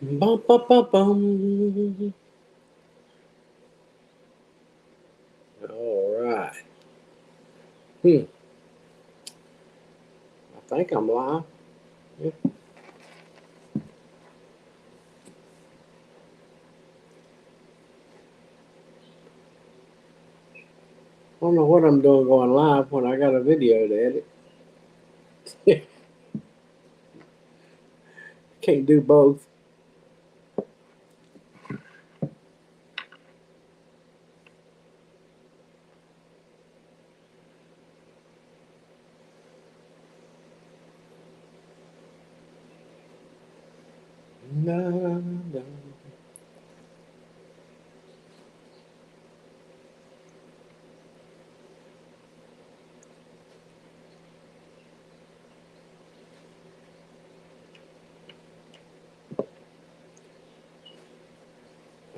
Bum, bum, bum, bum. All right. I think I'm live. Yeah. I don't know what I'm doing going live when I got a video to edit. Can't do both. No, no.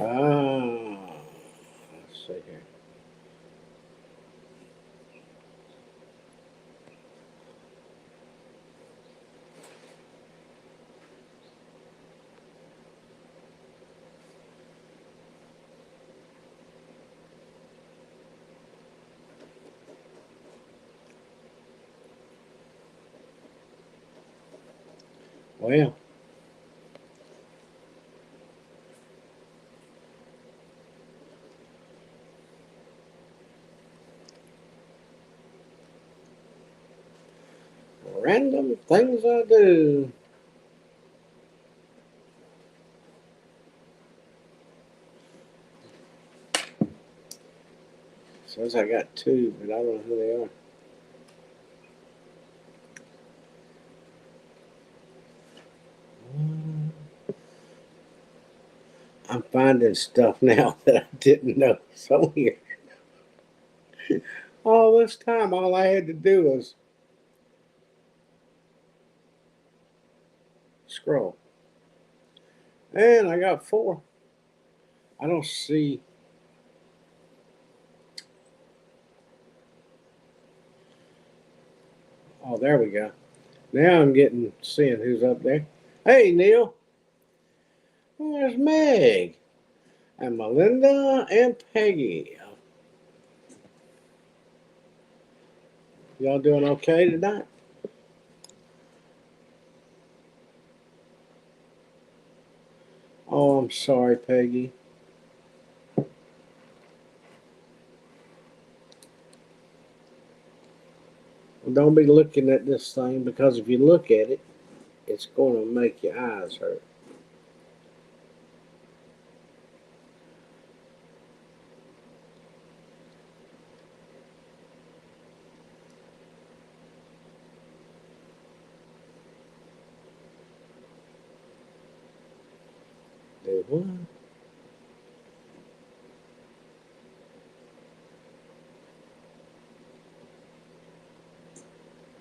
Let's see here. Well, random things I do. Says I got two, but I don't know who they are. I'm finding stuff now that I didn't know was on here. All this time, all I had to do was scroll. And I got four. I don't see. Oh, there we go. Now I'm seeing who's up there. Hey, Neil. Oh, there's Meg and Melinda and Peggy. Y'all doing okay tonight? Oh, I'm sorry, Peggy. Well, don't be looking at this thing because if you look at it, it's going to make your eyes hurt. Do what?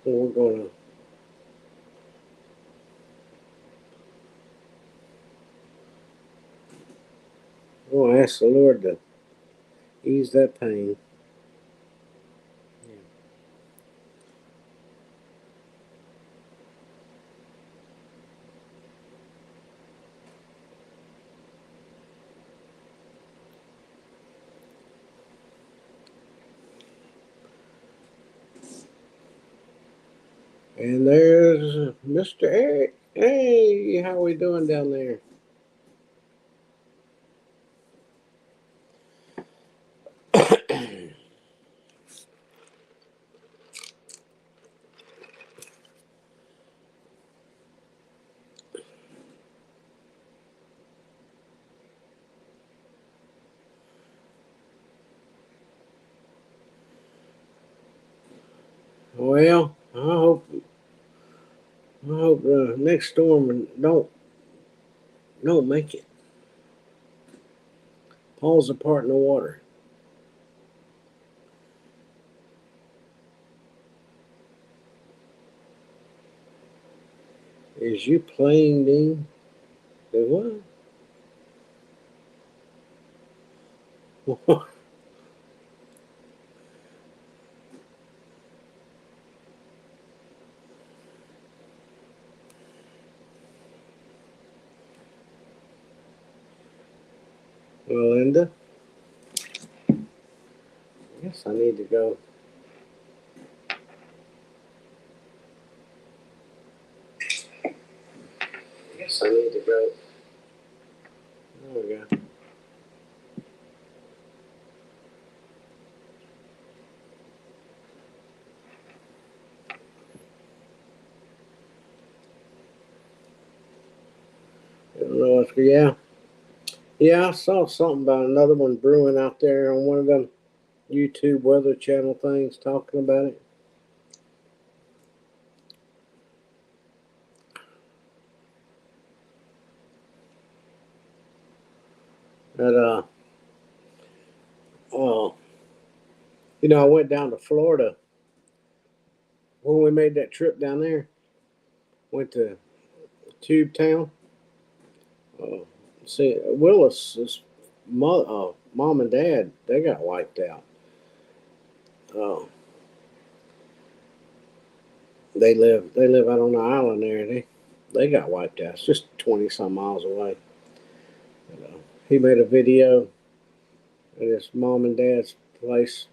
Well, we're gonna ask the Lord to ease that pain. And there's Mr. Eric. Hey, how we doing down there? Well, I hope the next storm don't make it. Falls apart in the water. Is you playing, Dean? The what? Melinda. I guess I need to go. I guess I need to go. There we go. I don't know if, yeah. Yeah, I saw something about another one brewing out there on one of them YouTube Weather Channel things talking about it. That uh, I went down to Florida when we made that trip down there. Went to Tube Town. Uh, see, Willis's mom and dad, they got wiped out. Uh, they live out on the island there. They got wiped out. It's just 20 some miles away. But, he made a video at his mom and dad's place.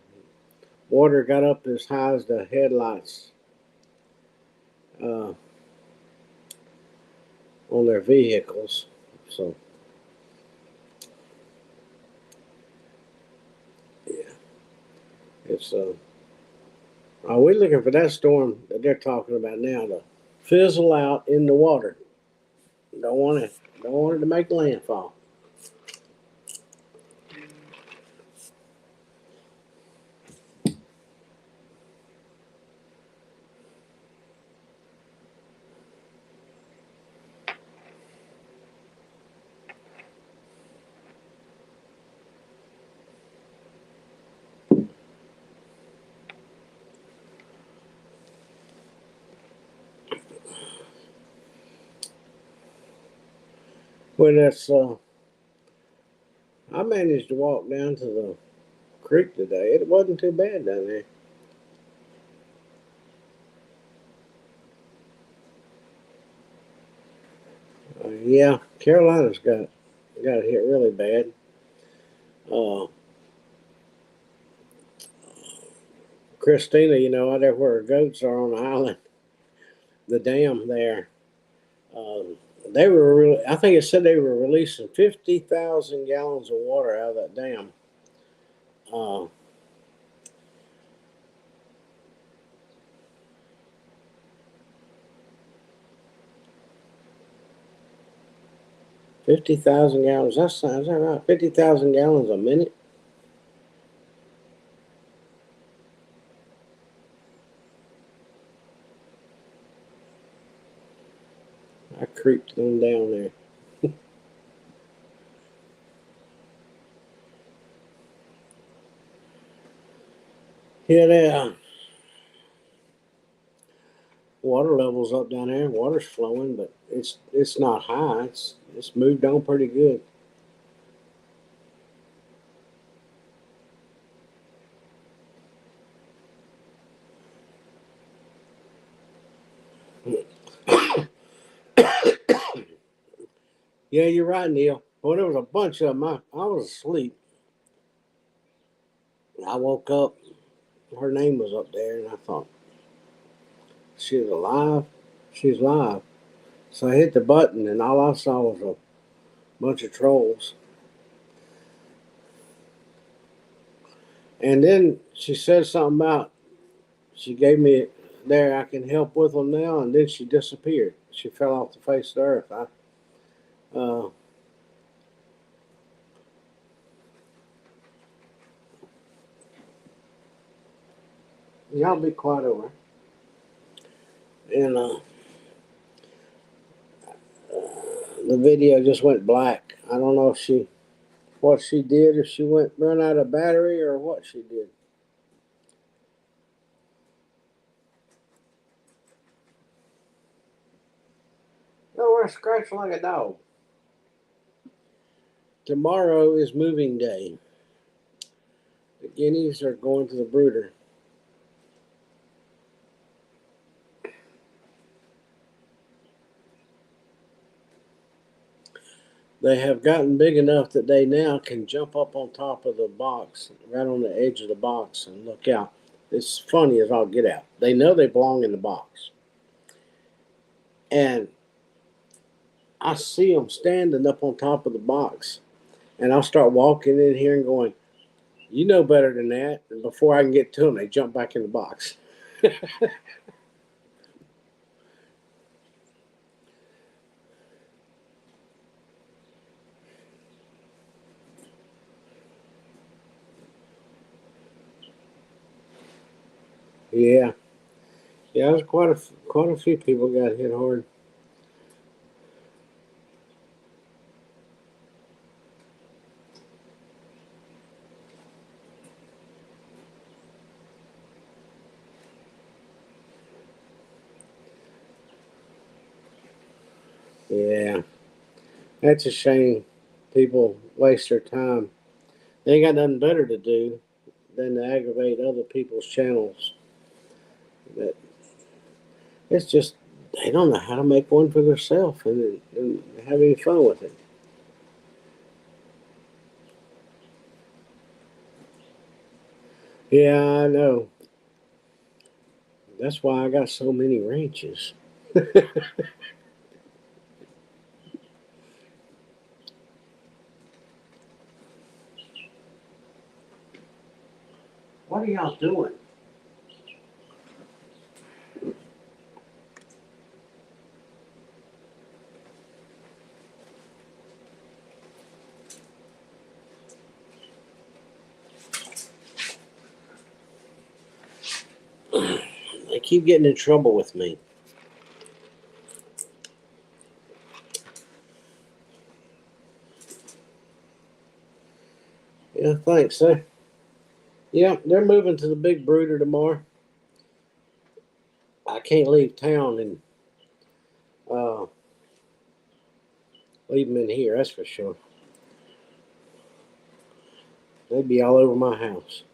Water got up as high as the headlights uh, on their vehicles. So yeah, it's are we looking for that storm that they're talking about now to fizzle out in the water? Don't want it. Don't want it to make landfall. When that's I managed to walk down to the creek today. It wasn't too bad down there. Yeah, Carolina's got it hit really bad. Uh, Christina, out there where her goats are on the island, the dam there. Um, they were really. I think it said they were releasing 50,000 gallons of water out of that dam. Uh, 50,000 gallons. Is that right? 50,000 gallons a minute. I creeped on down there. Yeah, the water levels up down there. Water's flowing, but it's not high. It's moved on pretty good. Yeah, you're right, Neil. Well, there was a bunch of them. I was asleep. I woke up. Her name was up there, and I thought she was alive. She's alive. So I hit the button, and all I saw was a bunch of trolls. And then she said something about she gave me there. I can help with them now, and then she disappeared. She fell off the face of the earth. Uh, y'all be quiet over. And the video just went black. I don't know if she what she did, if she went run out of battery or what she did. No, we're scratching like a dog. Tomorrow is moving day. The guineas are going to the brooder. They have gotten big enough that they now can jump up on top of the box, right on the edge of the box, and look out. It's funny as all get out. They know they belong in the box. And I see them standing up on top of the box. And I'll start walking in here and going, you know better than that. And before I can get to them, they jump back in the box. Yeah. Yeah, there's quite a few people got hit hard. Yeah. That's a shame. People waste their time. They ain't got nothing better to do than to aggravate other people's channels. That it's just they don't know how to make one for themselves and have any fun with it. Yeah, I know. That's why I got so many ranches. What are y'all doing? They keep getting in trouble with me. Yeah, thanks, sir. Yeah, they're moving to the big brooder tomorrow. I can't leave town and uh, leave them in here. That's for sure. They'd be all over my house.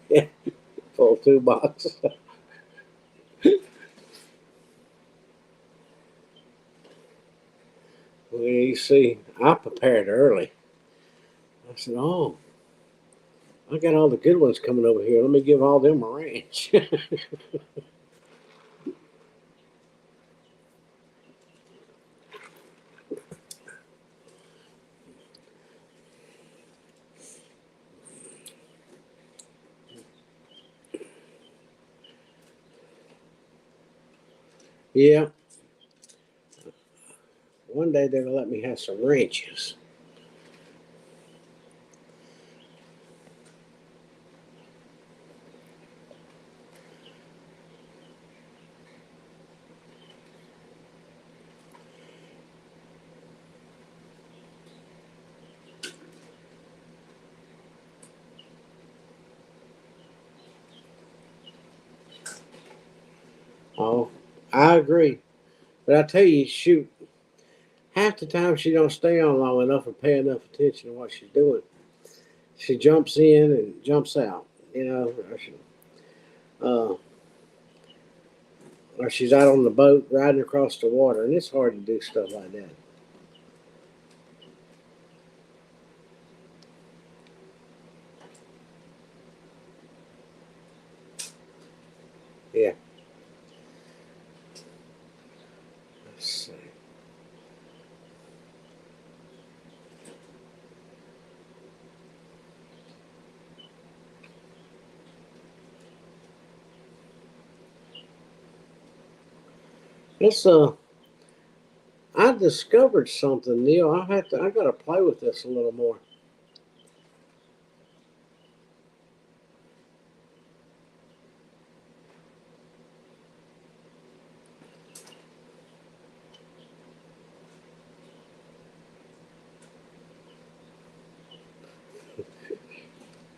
Yeah, full toolbox. Well, you see, I prepared early. I said, "Oh, I got all the good ones coming over here. Let me give all them a ranch." Yeah, one day they're gonna let me have some ranches. Oh, I agree. But I tell you, shoot, half the time she don't stay on long enough or pay enough attention to what she's doing. She jumps in and jumps out, you know, uh, or she's out on the boat riding across the water, and it's hard to do stuff like that. Yeah. Let's see. It's I discovered something, Neil. I gotta play with this a little more.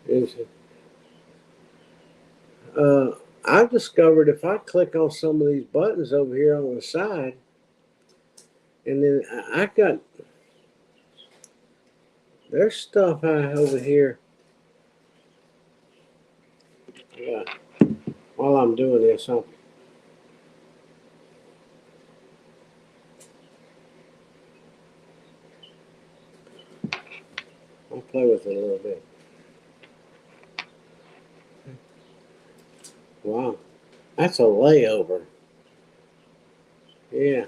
Is uh, I discovered if I click on some of these buttons over here on the side, and then I got There's stuff over here. Yeah. While I'm doing this, I'll play with it a little bit. Wow. That's a layover. Yeah.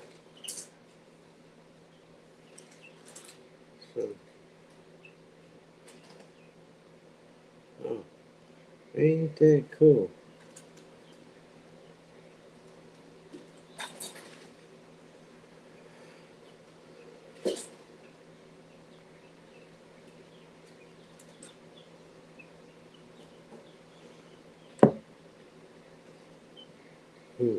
So, oh, ain't that cool? Hmm.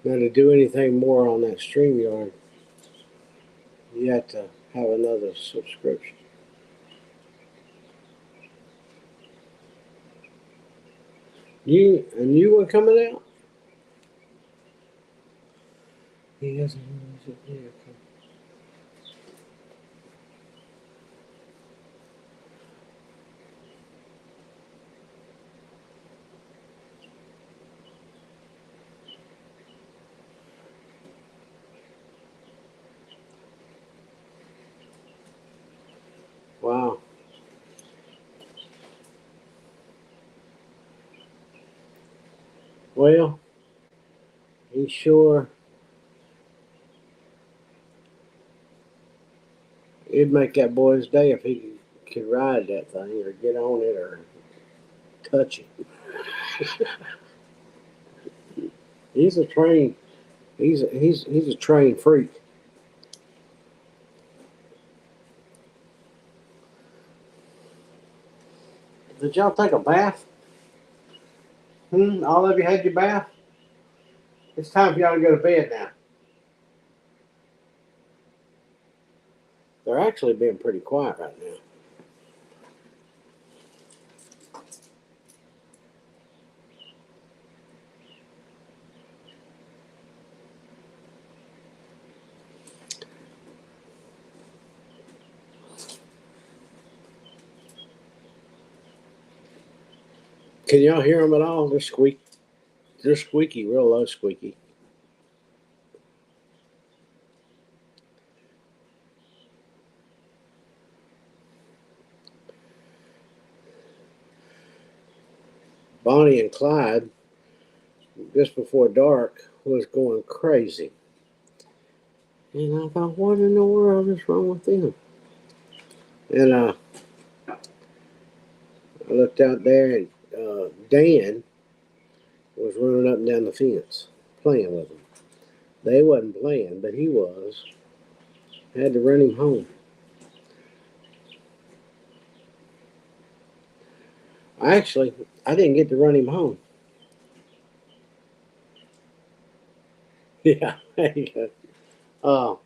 Now, to do anything more on that StreamYard, you have to have another subscription. You were coming out? He doesn't use it. Yeah, okay. Wow. Well, he sure it'd make that boy's day if he could ride that thing or get on it or touch it. He's a trained. He's a trained freak. Did y'all take a bath? All of you had your bath? It's time for y'all to go to bed now. They're actually being pretty quiet right now. Can y'all hear them at all? They're squeak. They're squeaky, real low squeaky. Bonnie and Clyde, just before dark, was going crazy. And I thought, what in the world is wrong with them? And I looked out there, and Dan was running up and down the fence playing with them. They wasn't playing, but he was. Had to run him home. Actually, I didn't get to run him home. Yeah, there you go.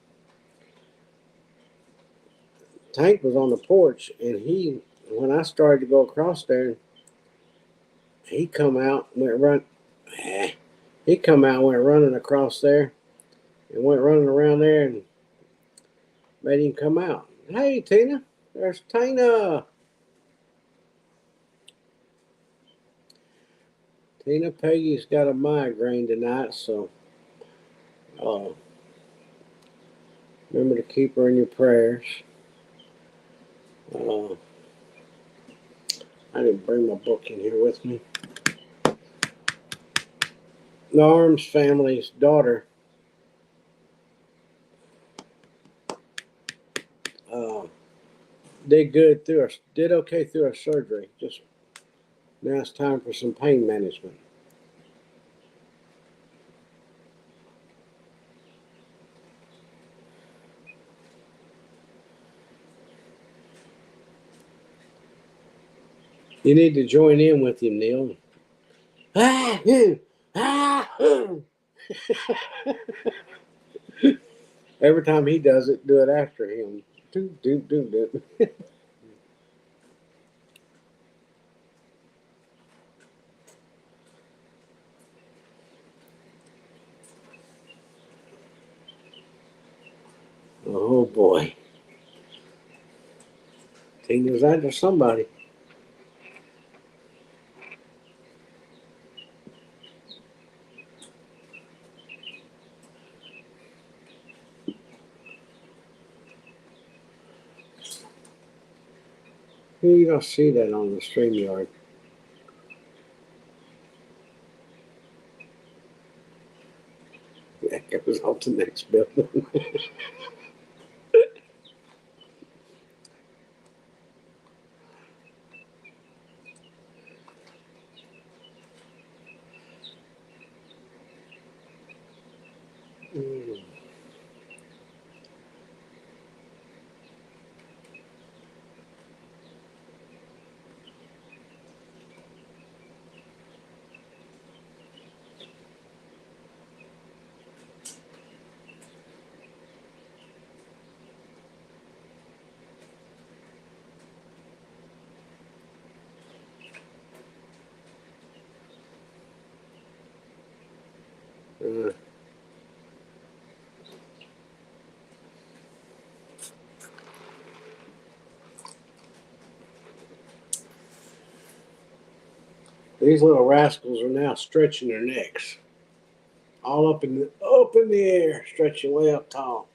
Tank was on the porch, and when I started to go across there, he come out, went run. He come out, went running across there, and went running around there, and made him come out. Hey, Tina, there's Tina. Tina Peggy's got a migraine tonight, so uh, remember to keep her in your prayers. Uh, I didn't bring my book in here with me. The Arms family's daughter uh, did okay through her surgery. Just now it's time for some pain management. You need to join in with him, Neil. Ah, ah. Every time he does it, do it after him. Do. Oh boy. He was after somebody. You don't see that on the StreamYard. It was off the next building. Mm. Uh, these little rascals are now stretching their necks, all up in the air, stretching way up tall.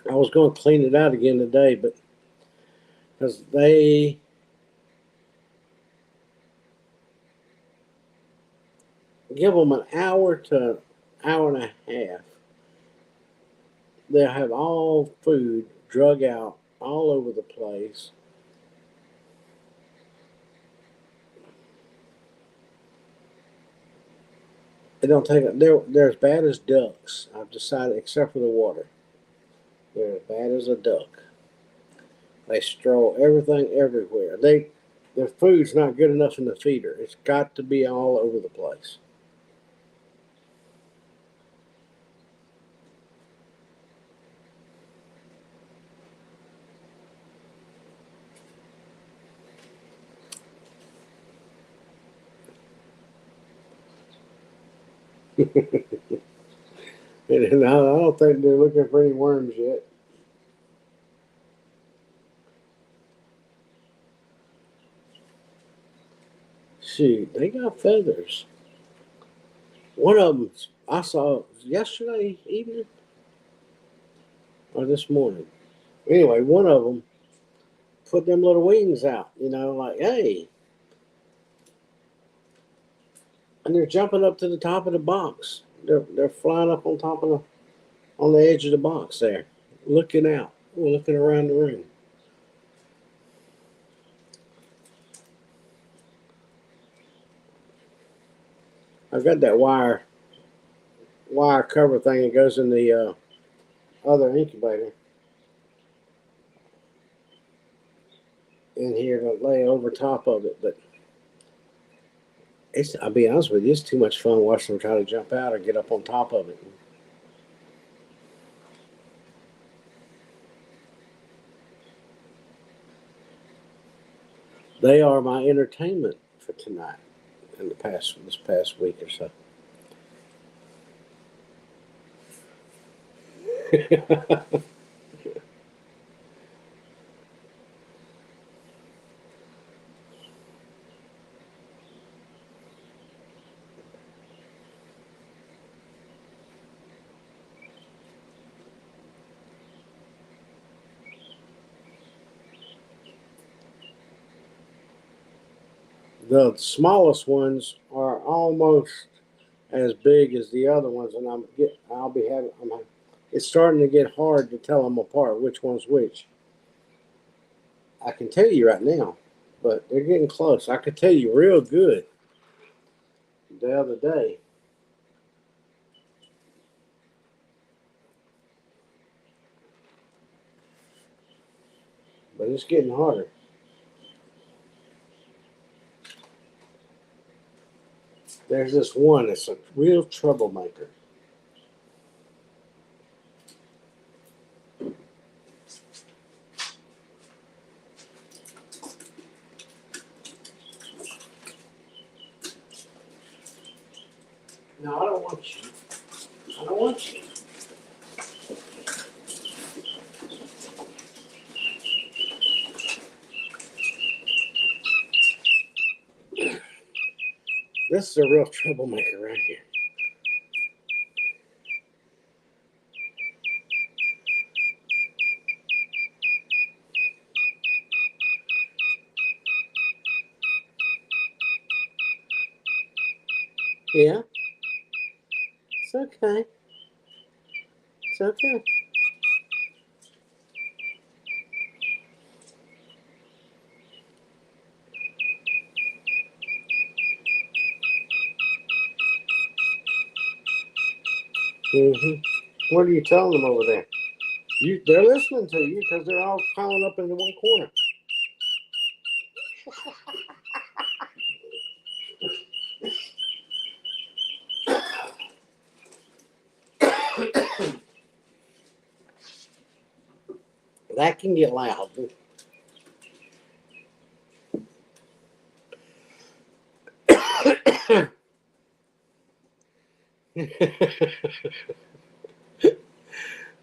I was going to clean it out again today, but because they give them an hour to hour and a half, they'll have all food drug out all over the place. They don't take it. They're as bad as ducks. I've decided, except for the water, they're as bad as a duck. They stroll everything everywhere. Their food's not good enough in the feeder. It's got to be all over the place. And I don't think they're looking for any worms yet. Shoot, they got feathers. One of them I saw yesterday evening or this morning. Anyway, one of them put them little wings out, like, hey. And they're jumping up to the top of the box. They're flying up on top of on the edge of the box there, looking out, looking around the room. I've got that wire cover thing that goes in the other incubator in here to lay over top of it, but I'll be honest with you, it's too much fun watching them try to jump out or get up on top of it. They are my entertainment for tonight and this past week or so. The smallest ones are almost as big as the other ones, and it's starting to get hard to tell them apart, which one's which. I can tell you right now, but they're getting close. I could tell you real good the other day. But it's getting harder. There's this one that's a real troublemaker. No, I don't want you. I don't want you. This is a real troublemaker right here. Yeah, it's okay. It's okay. What are you telling them over there? They're listening to you because they're all piling up into one corner. That can get loud.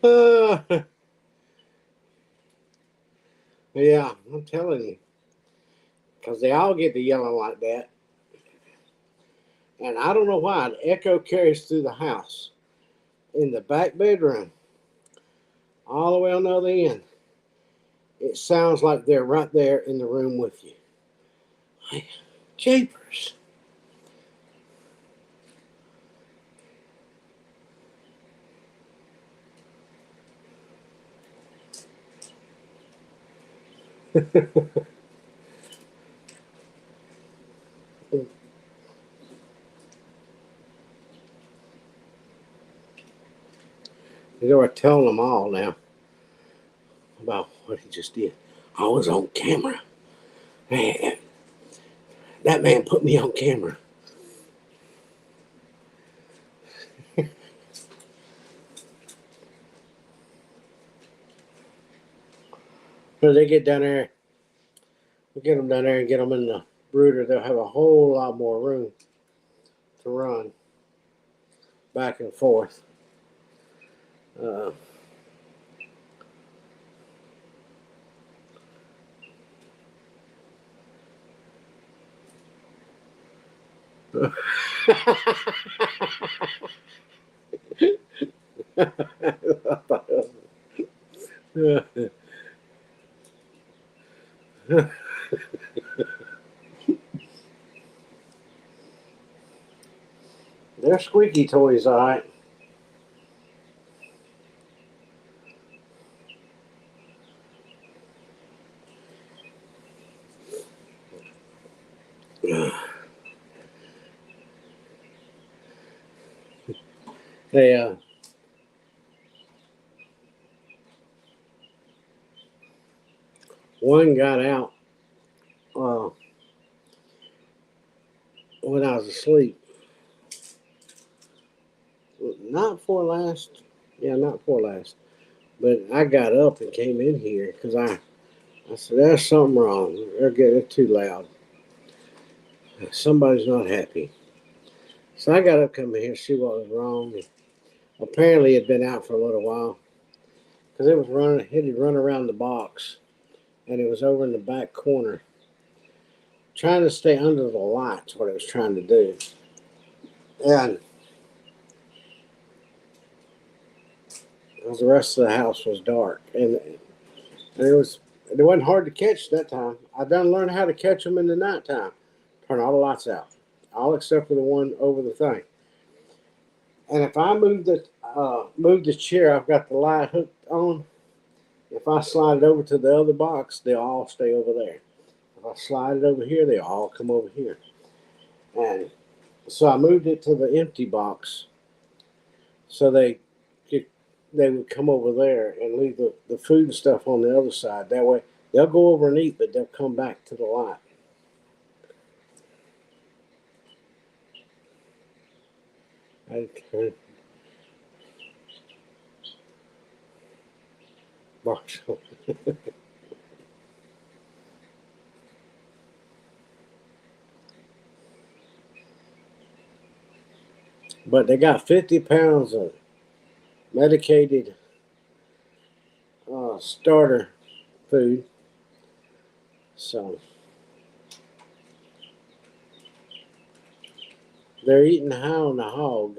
uh, yeah, I'm telling you. Because they all get to yelling like that. And I don't know why. The echo carries through the house. In the back bedroom, all the way on the other end. It sounds like they're right there in the room with you. Jeepers. They were telling them all now about what he just did. I was on camera. Man, that man put me on camera. So they get down there, we get them down there and get them in the brooder. They'll have a whole lot more room to run back and forth. Uh, They're squeaky toys, all right. They one got out uh, when I was asleep. Not for last, yeah, not for last. But I got up and came in here because I said, there's something wrong. They're getting too loud. Somebody's not happy. So I got up, come in here, see what was wrong. Apparently, it had been out for a little while because it was running. It had run around the box, and it was over in the back corner, trying to stay under the lights. What it was trying to do, and because the rest of the house was dark, and it wasn't hard to catch that time. I done learned how to catch them in the nighttime. Turn all the lights out, all except for the one over the thing. And if I move the chair, I've got the light hooked on. If I slide it over to the other box, they'll all stay over there. If I slide it over here, they all come over here. And so I moved it to the empty box so could, they would come over there and leave the food and stuff on the other side. That way they'll go over and eat, but they'll come back to the light. I turn box. But they got 50 pounds of medicated starter food. So they're eating high on the hog.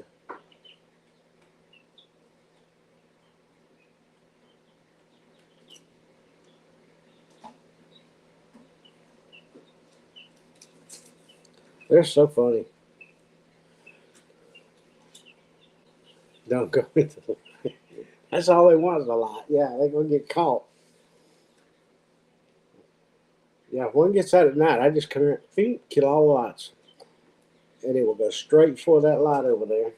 They're so funny. Don't go into the That's all they want is a lot. Yeah, they're gonna get caught. Yeah, if one gets out at night, I just come here, kill all the lights, and it will go straight for that light over there,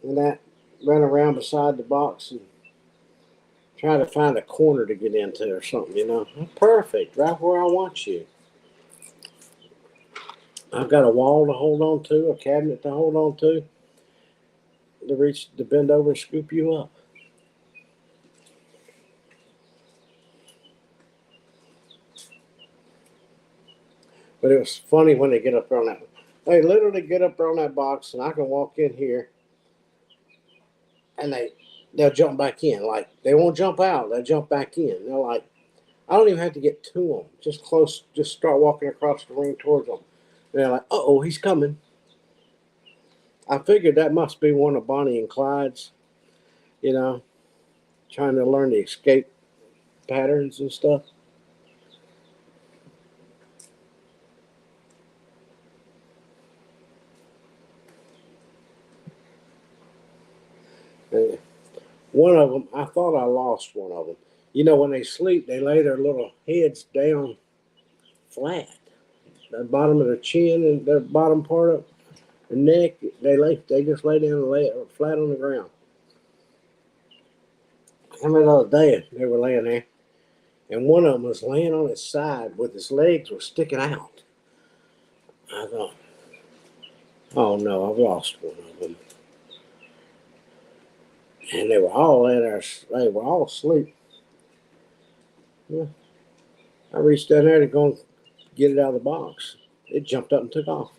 and that run around beside the box and try to find a corner to get into or something. Perfect, right where I want you. I've got a wall to hold on to, a cabinet to hold on to reach to bend over and scoop you up. But it was funny when they get up there on that. They literally get up there on that box, and I can walk in here, and they'll jump back in. Like they won't jump out; they'll jump back in. They're like, I don't even have to get to them. Just close. Just start walking across the room towards them. And they're like, "Uh-oh, he's coming." I figured that must be one of Bonnie and Clyde's. You know, trying to learn the escape patterns and stuff. And one of them, I thought I lost one of them. When they sleep, they lay their little heads down flat. The bottom of the chin and the bottom part of the neck, they just lay down and lay flat on the ground. I remember the other day they were laying there, and one of them was laying on his side with his legs were sticking out. I thought, oh no, I've lost one of them. And they were all they were all asleep. Yeah. I reached down there to go and get it out of the box. It jumped up and took off.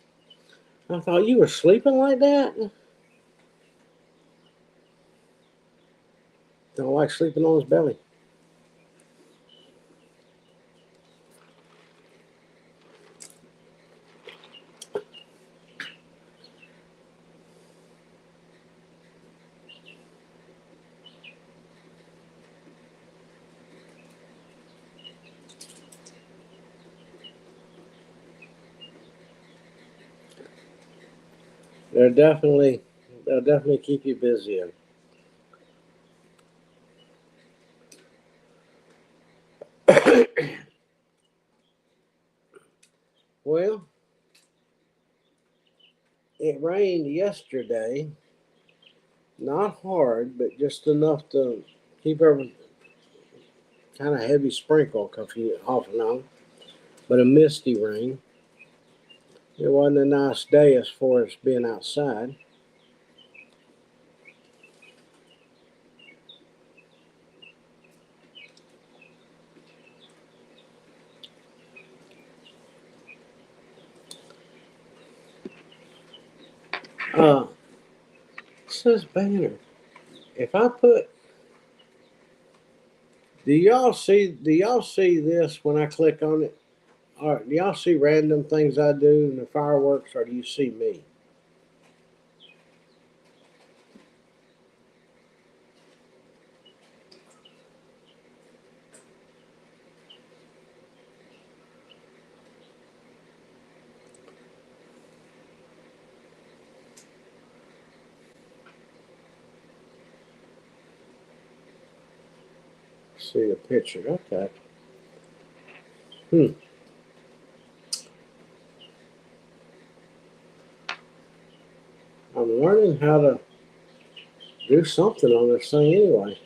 I thought, you were sleeping like that? Don't like sleeping on his belly. They're definitely they'll definitely keep you busy. Well, it rained yesterday, not hard, but just enough to keep every kind of heavy sprinkle off and on, but a misty rain. It wasn't a nice day as far as being outside. Uh, it says banner. If I put, do y'all see this when I click on it? Or do y'all see random things I do in the fireworks, or do you see me? See the picture. Okay. Hmm. I'm learning how to do something on this thing anyway.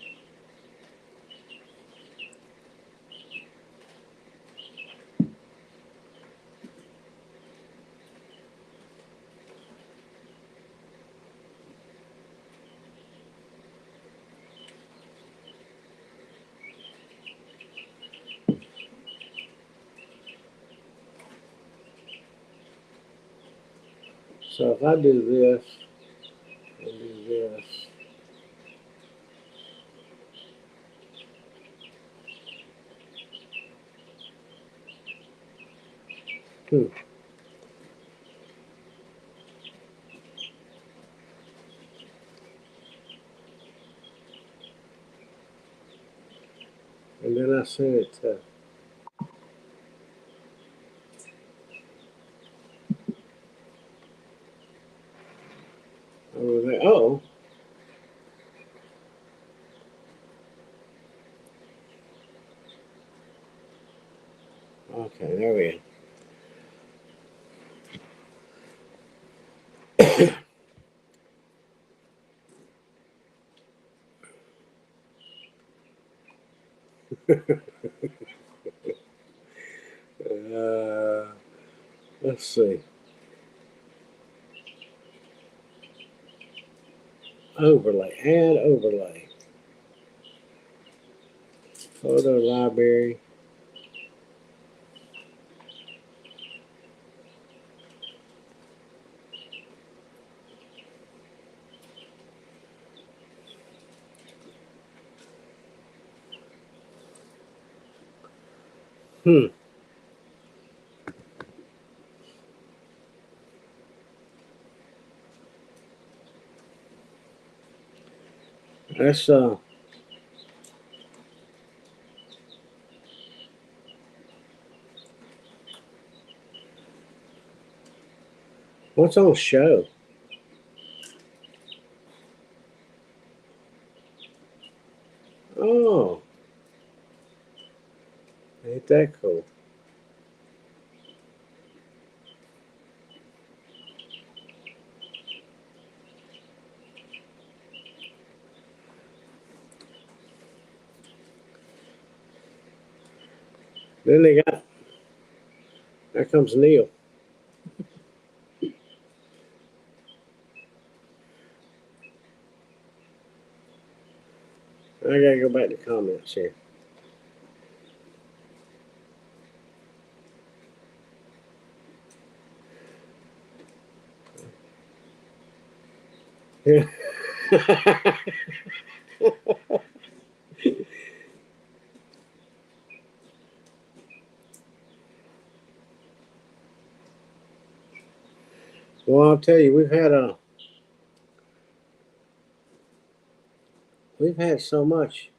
So if I do this, We'll do this. And then I sent it to over there. Oh, okay, there we go. Let's see. Overlay. Add overlay. Photo library. Hmm. That's what's on show? Oh, ain't that cool? Then they got, there comes Neil. I gotta go back to comments here. Yeah. Well, I'll tell you, we've had so much.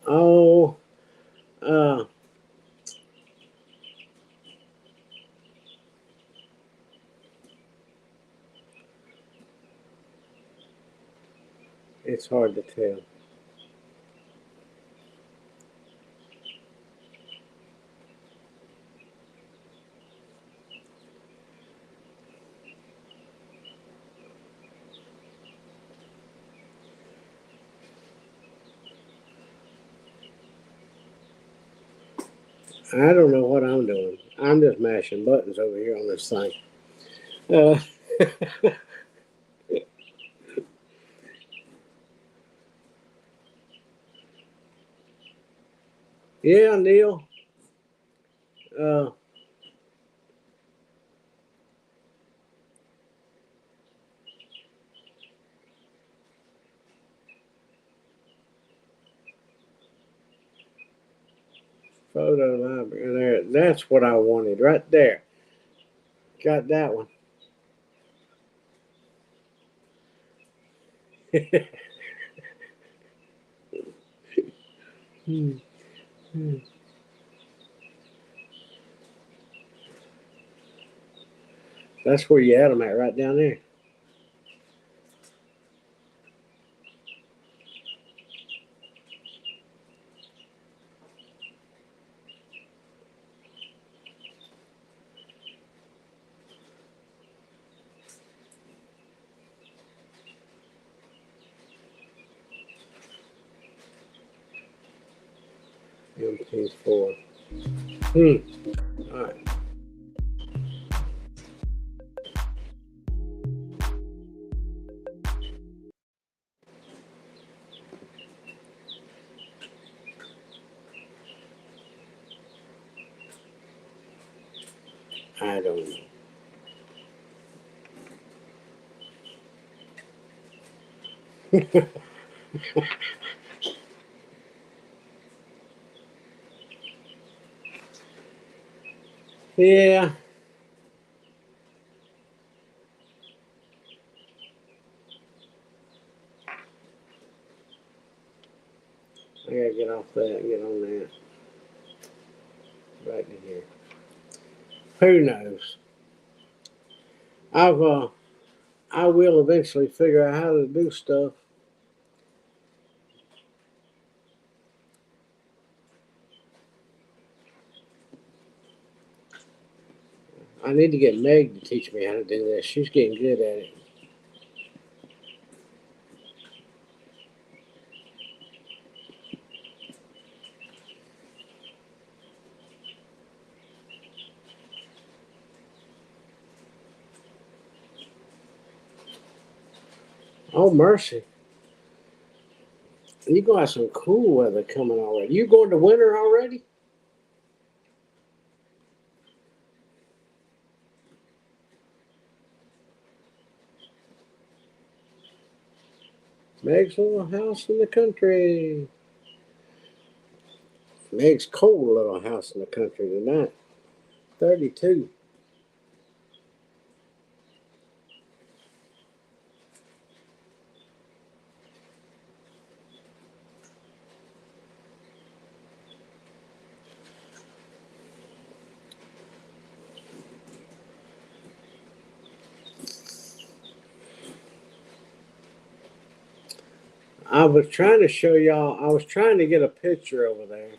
Oh, uh, it's hard to tell. I don't know what I'm doing. I'm just mashing buttons over here on this thing. Uh, yeah, Neil. Uh, photo library. There, that's what I wanted right there. Got that one. Hmm. Hmm. That's where you add them at, right down there. MP4. All right. I don't know. Yeah, I gotta get off that and get on that. Right in here. Who knows? I've I will eventually figure out how to do stuff. I need to get Meg to teach me how to do this. She's getting good at it. Oh mercy! You got some cool weather coming already. You going to winter already? Meg's little house in the country. Meg's cold little house in the country tonight. 32. I was trying to show y'all. I was trying to get a picture over there.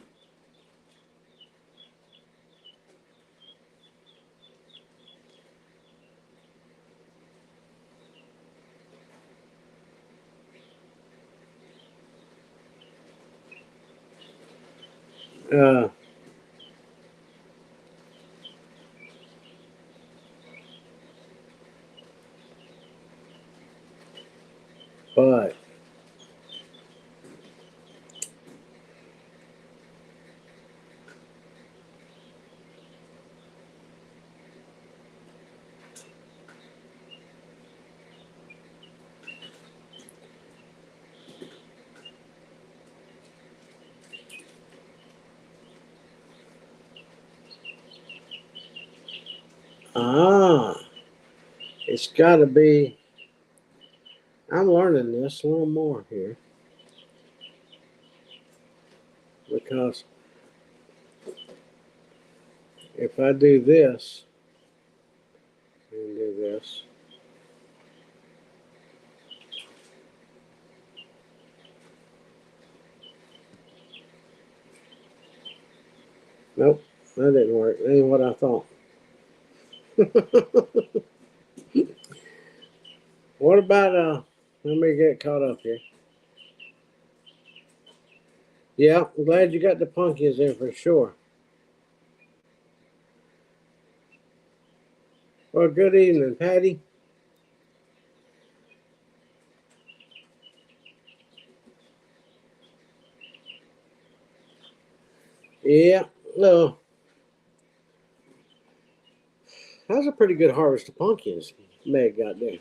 Uh, but ah, it's got to be. I'm learning this a little more here because if I do this and do this, nope, that didn't work. That ain't what I thought. What about Let me get caught up here. Yeah, I'm glad you got the pumpkins in for sure. Well, good evening, Patty. Yeah, no, that's a pretty good harvest of pumpkins Meg got there.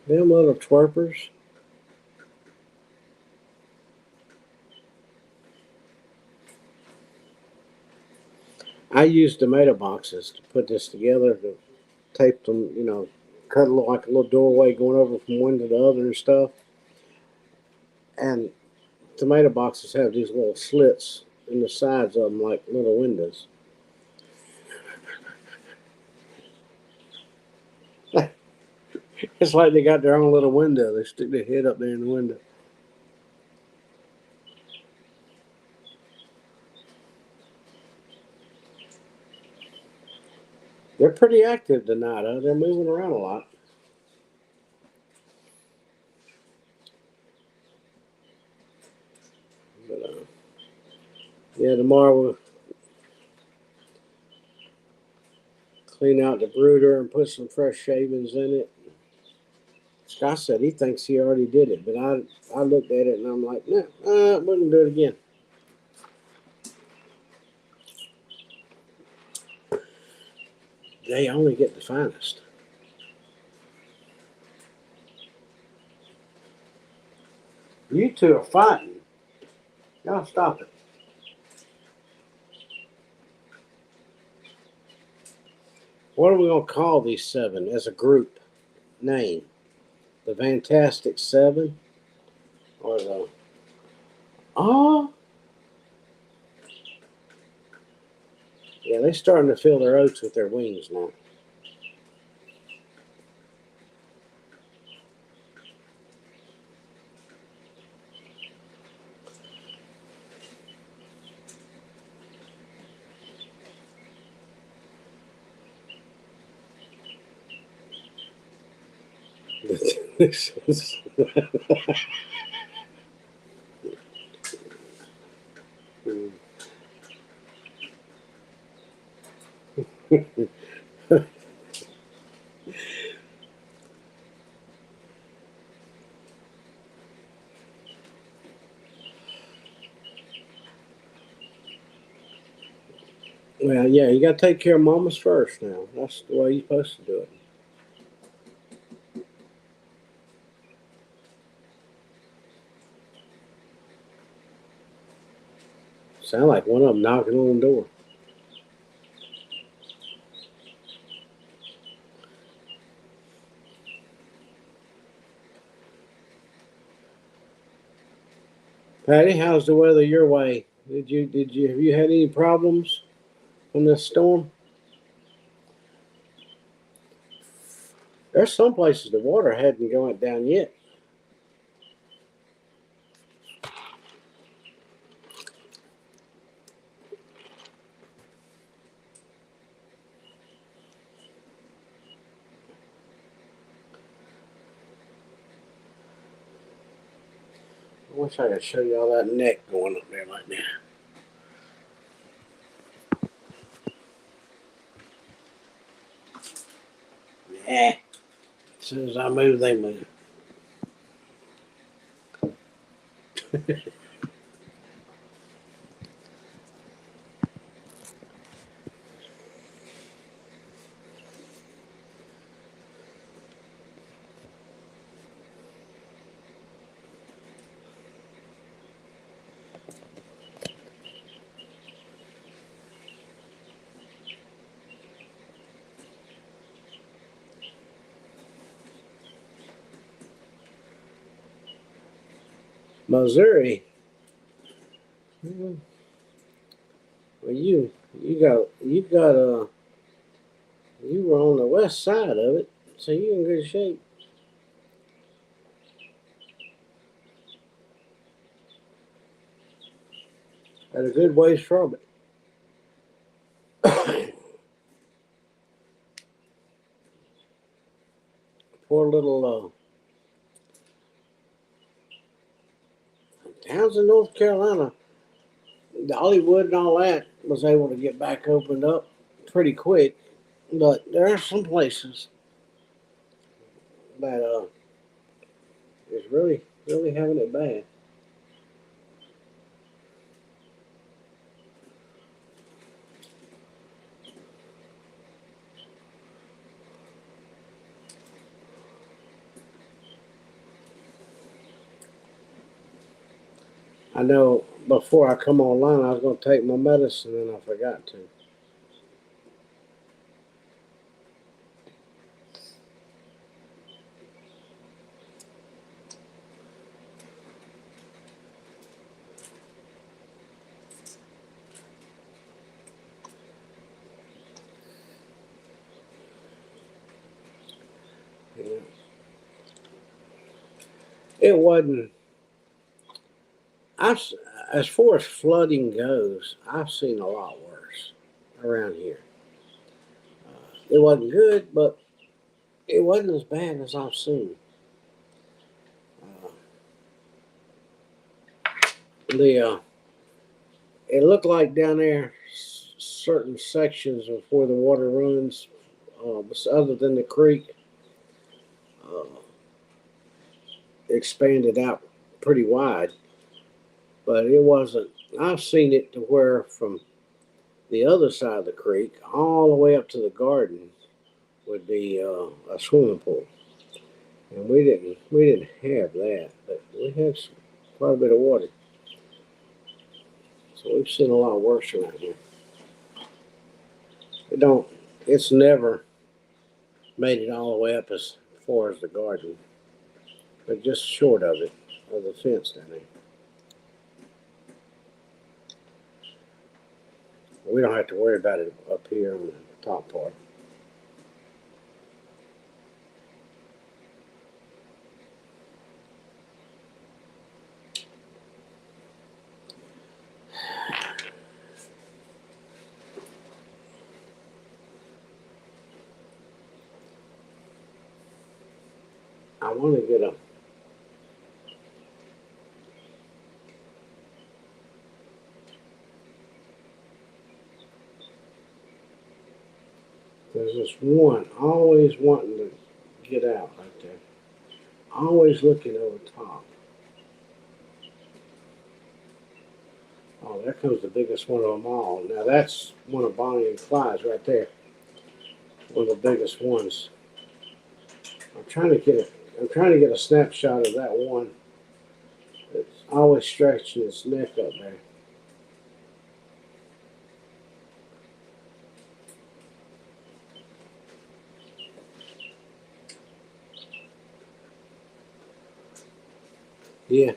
Them little twerpers. I used tomato boxes to put this together to tape them, cut it like a little doorway going over from one to the other and stuff. And tomato boxes have these little slits in the sides of them like little windows. It's like they got their own little window. They stick their head up there in the window. They're pretty active tonight, huh? They're moving around a lot. But yeah, tomorrow. clean out the brooder and put some fresh shavings in it. Scott said he thinks he already did it, but I looked at it and I'm like, nah, I wouldn't do it again. They only get the finest. You two are fighting. Y'all stop it. What are we going to call these 7 as a group name? The Fantastic 7? Or the... Oh! Yeah, they're starting to fill their oats with their wings now. This is... Well, yeah, you got to take care of mamas first now. That's the way you're supposed to do it. Sound like one of them knocking on the door. Patty, how's the weather your way? Have you had any problems from this storm? There's some places the water hadn't gone down yet. I wish I could show you all that neck going up there like that. Yeah. As soon as I move, they move. Missouri. Well, you were on the west side of it, so you're in good shape. At a good ways from it. Poor little towns in North Carolina, Dollywood and all that was able to get back opened up pretty quick, but there are some places that is really having it bad. I know before I come online, I was going to take my medicine and I forgot to. Yeah. It wasn't. I've, as far as flooding goes, I've seen a lot worse around here. It wasn't good, but it wasn't as bad as I've seen. Uh, the It looked like down there, certain sections of where the water runs other than the creek, uh, expanded out pretty wide. But it wasn't. I've seen it to where from the other side of the creek all the way up to the garden would be a swimming pool, and we didn't have that, but we had quite a bit of water. So we've seen a lot worse around here. It don't. It's never made it all the way up as far as the garden, but just short of the fence down there. We don't have to worry about it up here on the top part. I want to get a. There's this one always wanting to get out right there. Always looking over top. Oh, there comes the biggest one of them all. Now that's one of Bonnie and Clyde's right there. One of the biggest ones. I'm trying to get a. I'm trying to get a snapshot of that one. It's always stretching its neck up there. Yeah.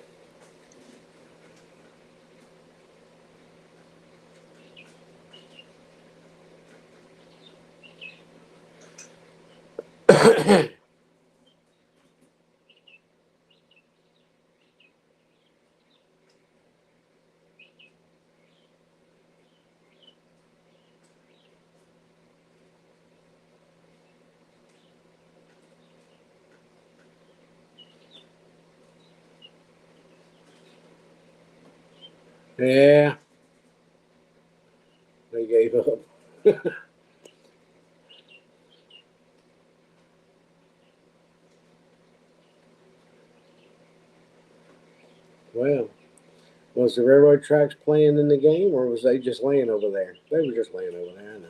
Yeah. They gave up. Well, was the railroad tracks playing in the game, or was they just laying over there? They were just laying over there. I know.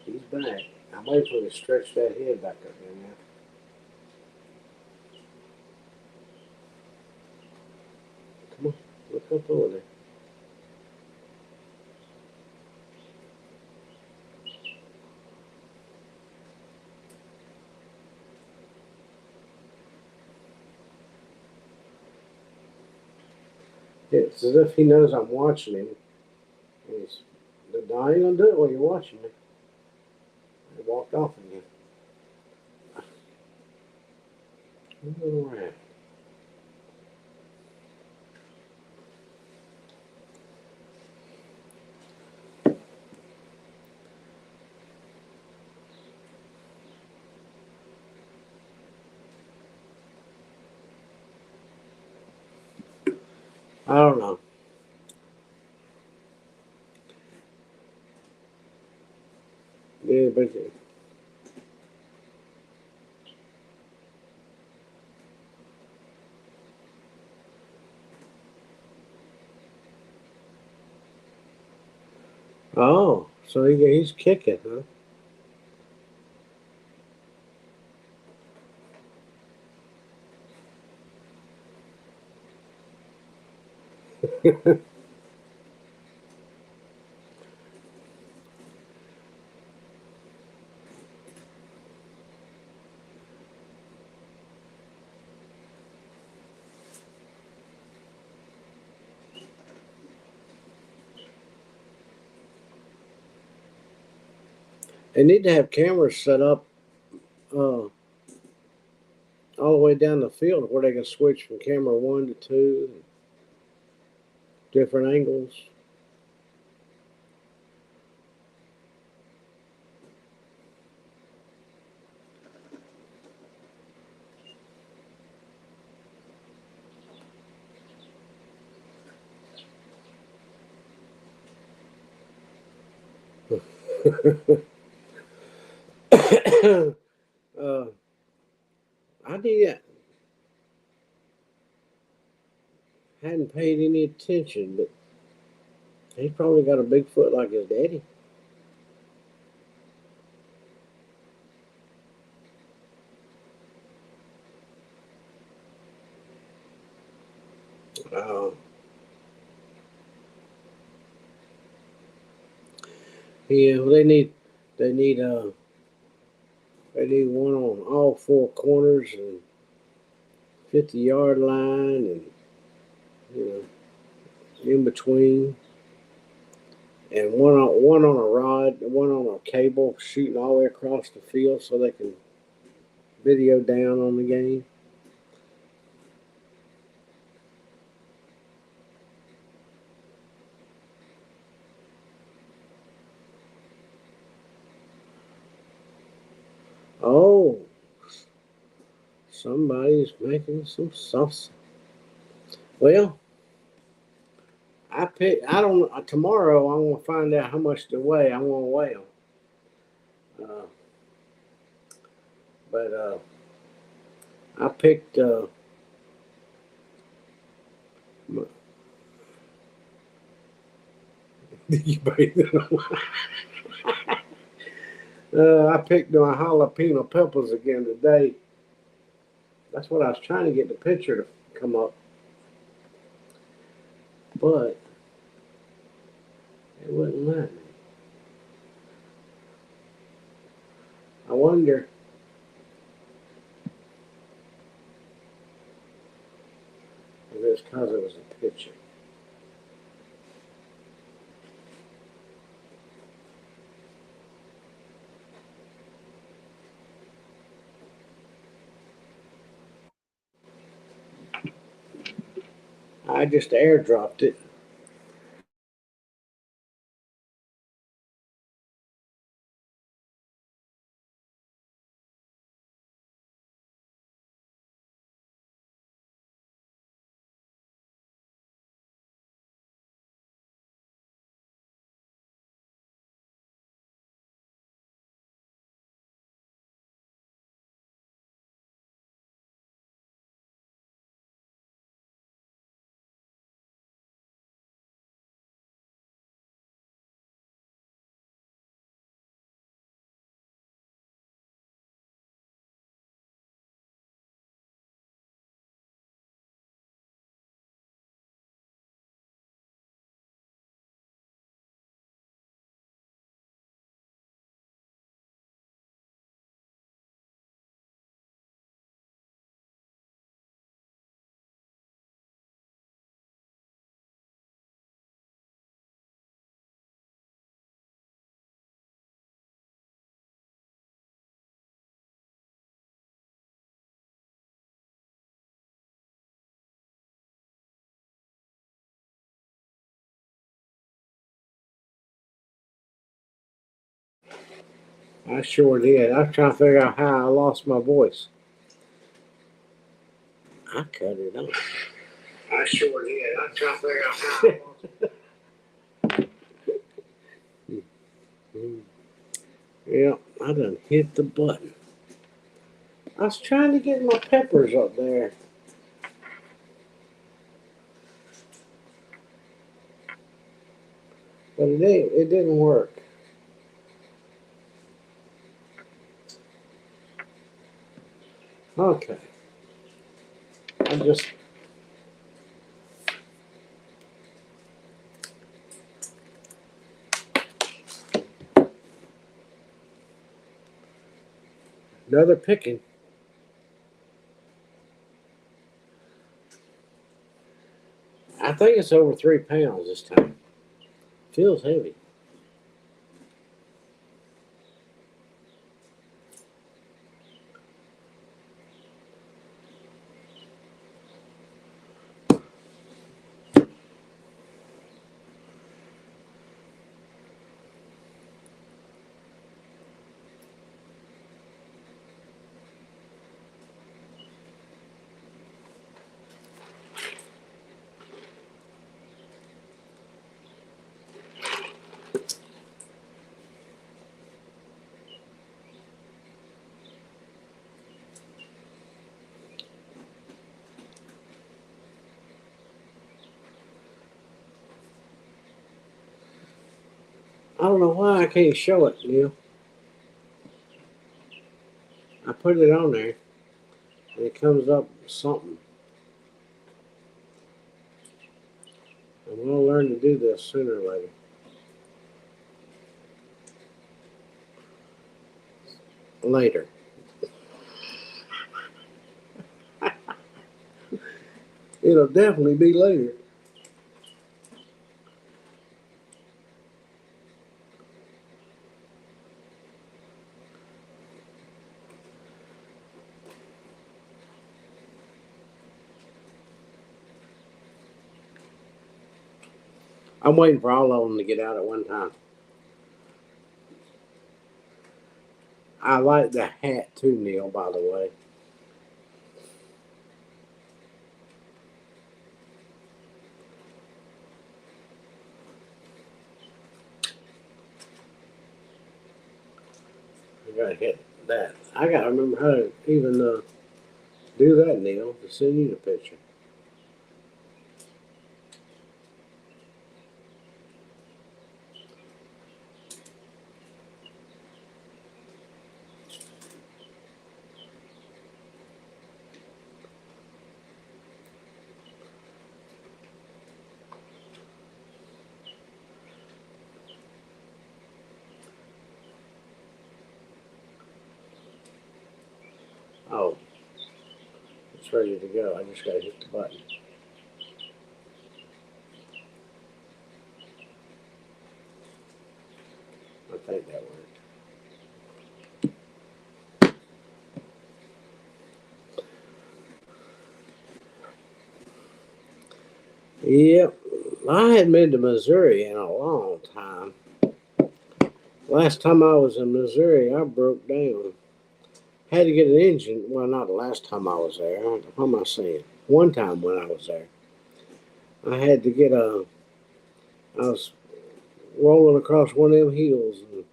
He's back. I'm waiting for him to stretch that head back up there now. Come on, look up over there. It's as if he knows I'm watching him. He's, I ain't gonna do it while you're watching me. He walked off again. All right. I don't know. Yeah, but oh, so he's kicking, huh? They need to have cameras set up all the way down the field where they can switch from camera one to two, different angles. uh, I did hadn't paid any attention, but he's probably got a big foot like his daddy. Uh, yeah, well, they need they need one on all four corners and 50-yard line, and you know, in between, and one on a rod, one on a cable shooting all the way across the field so they can video down on the game. Oh, somebody's making some sauce. Well, I don't. Tomorrow I'm gonna find out how much to weigh. I'm gonna weigh them. Uh, but I picked. You I picked my jalapeno peppers again today. That's what I was trying to get the picture to come up, but it wouldn't let me. I wonder if it's because it was a picture. I just airdropped it. I sure did. I was trying to figure out how I lost my voice. I cut it off. I sure did. I was trying to figure out how I lost it. Yeah, I done hit the button. I was trying to get my peppers up there, but it didn't work. Okay. I just another picking. I think it's over 3 pounds this time. Feels heavy. I don't know why I can't show it, Neil. I put it on there and it comes up something. I'm gonna learn to do this sooner or later. Later. It'll definitely be later. I'm waiting for all of them to get out at one time. I like the hat too, Neil, by the way. I gotta hit that. I gotta remember how to even do that, Neil, to send you the picture. Oh, it's ready to go. I just gotta hit the button. I think that worked. Yep. I hadn't been to Missouri in a long time. Last time I was in Missouri, I broke down. Had to get an engine. Well, not the last time I was there. What am I saying? One time when I was there, I had to get a. I was rolling across one of them hills and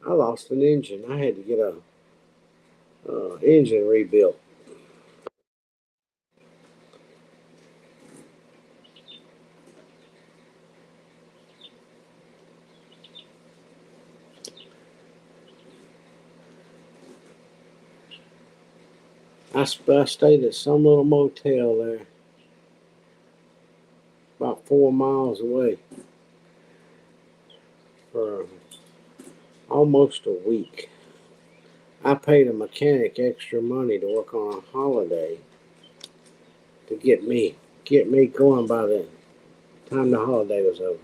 I lost an engine. I had to get a engine rebuilt. I stayed at some little motel there, about 4 miles away, for almost a week. I paid a mechanic extra money to work on a holiday to get me going by the time the holiday was over.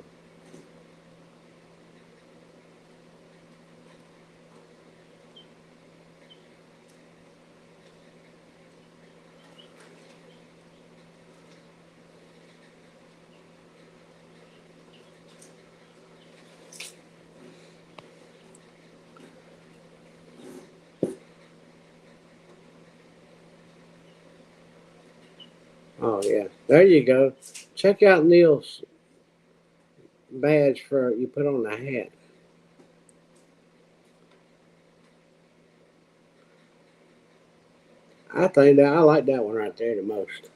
Oh yeah, there you go. Check out Neil's badge for you put on the hat. I think that I like that one right there the most.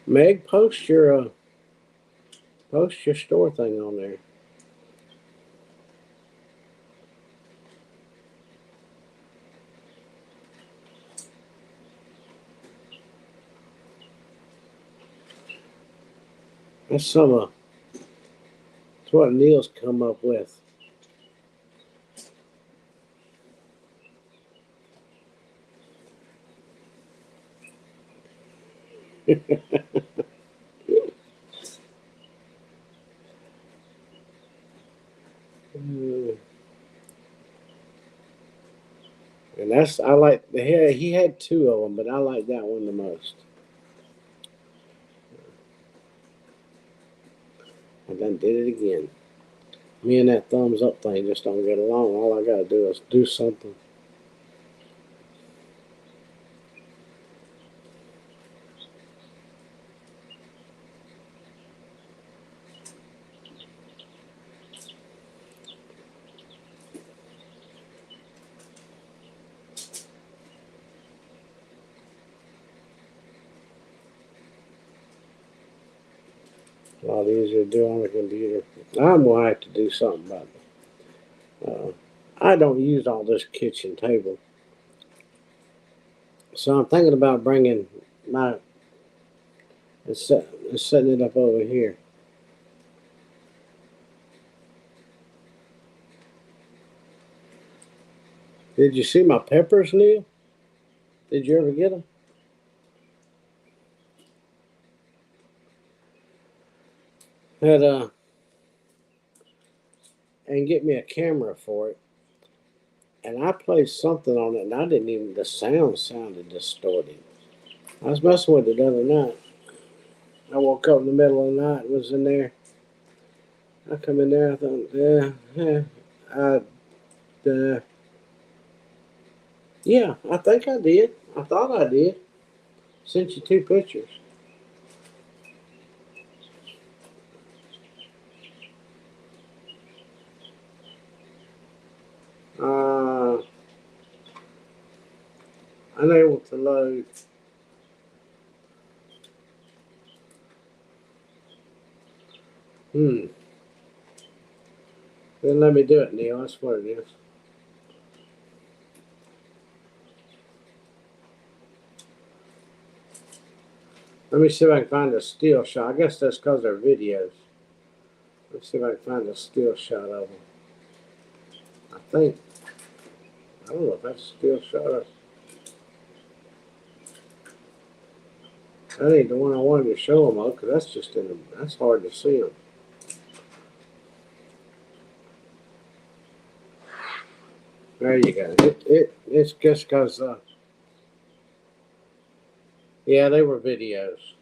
Meg, post your store thing on there. That's some of That's what Neil's come up with. Mm, and that's I like the hair. He had two of them, but I like that one the most. I done did it again. Me and that thumbs up thing just don't get along. All I gotta do is do something. A lot easier to do on the computer. I'm going to have to do something about it. I don't use all this kitchen table. So I'm thinking about bringing my and setting it up over here. Did you see my peppers, Neil? Did you ever get them? Had and get me a camera for it, and I played something on it, and I didn't even. The sound sounded distorted. I was messing with it the other night. I woke up in the middle of the night, was in there. I come in there, I thought, uh, yeah, I think I did. I thought I did. Sent you 2 pictures. Unable to load. Then let me do it, Neil. That's what it is. Let me see if I can find a still shot. I guess that's because they're videos. Let's see if I can find a still shot of them. I think. I don't know if that's a still shot or. That ain't the one I wanted to show them of, because that's just in the. That's hard to see them. There you go. It's just because. Yeah, they were videos.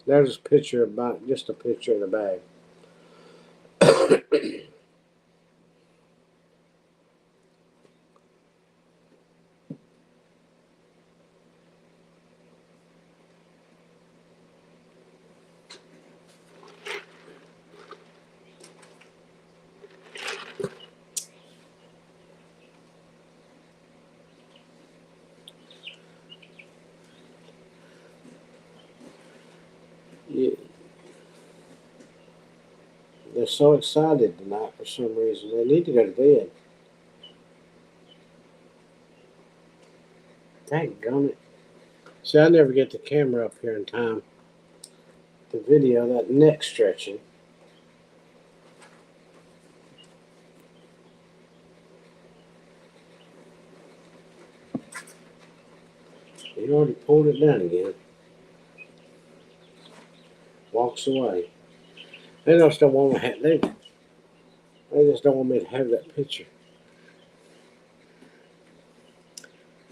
There's a picture about just a picture of the bag. Yeah, they're so excited tonight for some reason. They need to go to bed. Thank gummit. See, I never get the camera up here in time to video that neck stretching. He already pulled it down again. Walks away. They just don't want to have, they just don't want me to have that picture.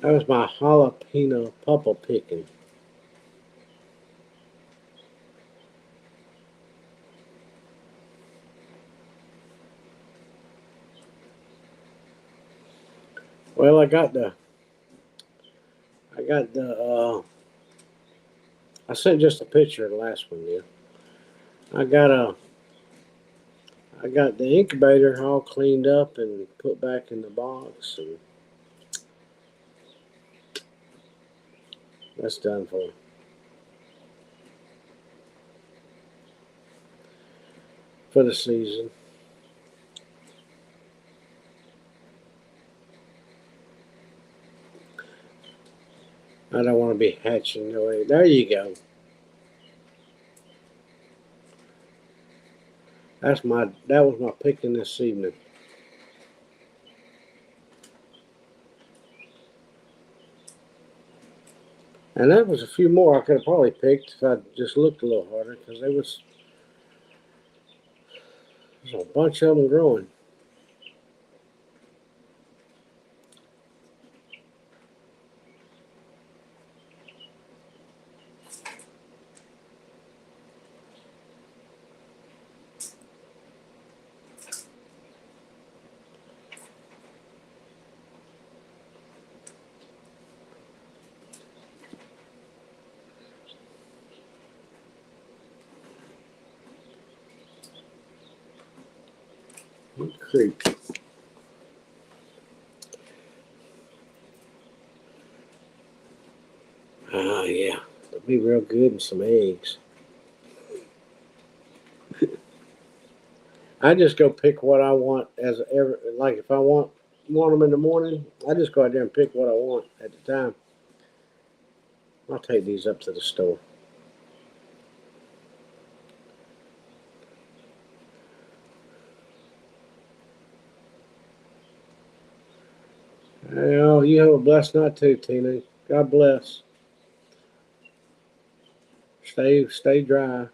That was my jalapeno pupple picking. Well, I sent just a picture of the last one, yeah. I got a, I got the incubator all cleaned up and put back in the box, and that's done for the season. I don't want to be hatching away. There you go. That was my picking this evening. And that was a few more I could have probably picked if I'd just looked a little harder, because there's a bunch of them growing. Creep. Yeah. The Be real good and some eggs. I just go pick what I want as ever. Like if I want them in the morning, I just go out there and pick what I want at the time. I'll take these up to the store. Oh, you have a blessed night too, Tina. God bless. Stay dry.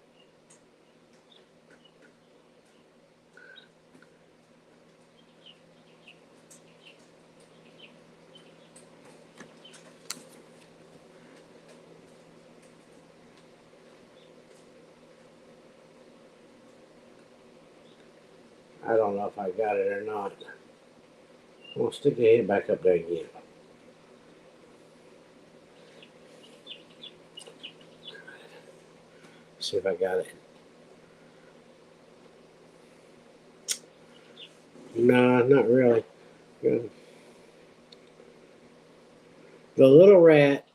I don't know if I got it or not. I'm gonna stick your head back up there again. See if I got it. Nah, not really. The little rat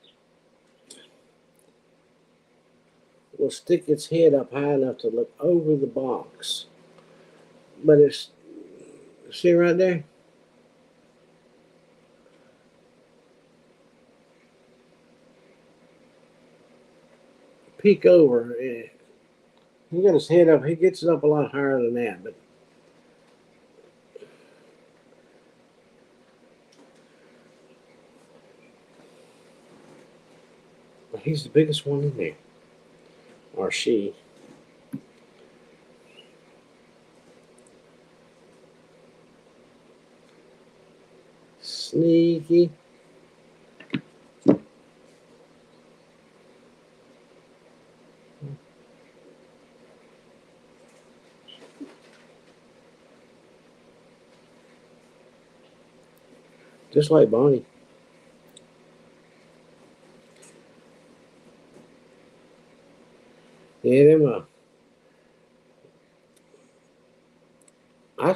will stick its head up high enough to look over the box. But it's, see right there? Peek over. He got his head up. He gets it up a lot higher than that. But he's the biggest one in there. Or she. Sneaky. Just like Bonnie. Yeah, them. I'm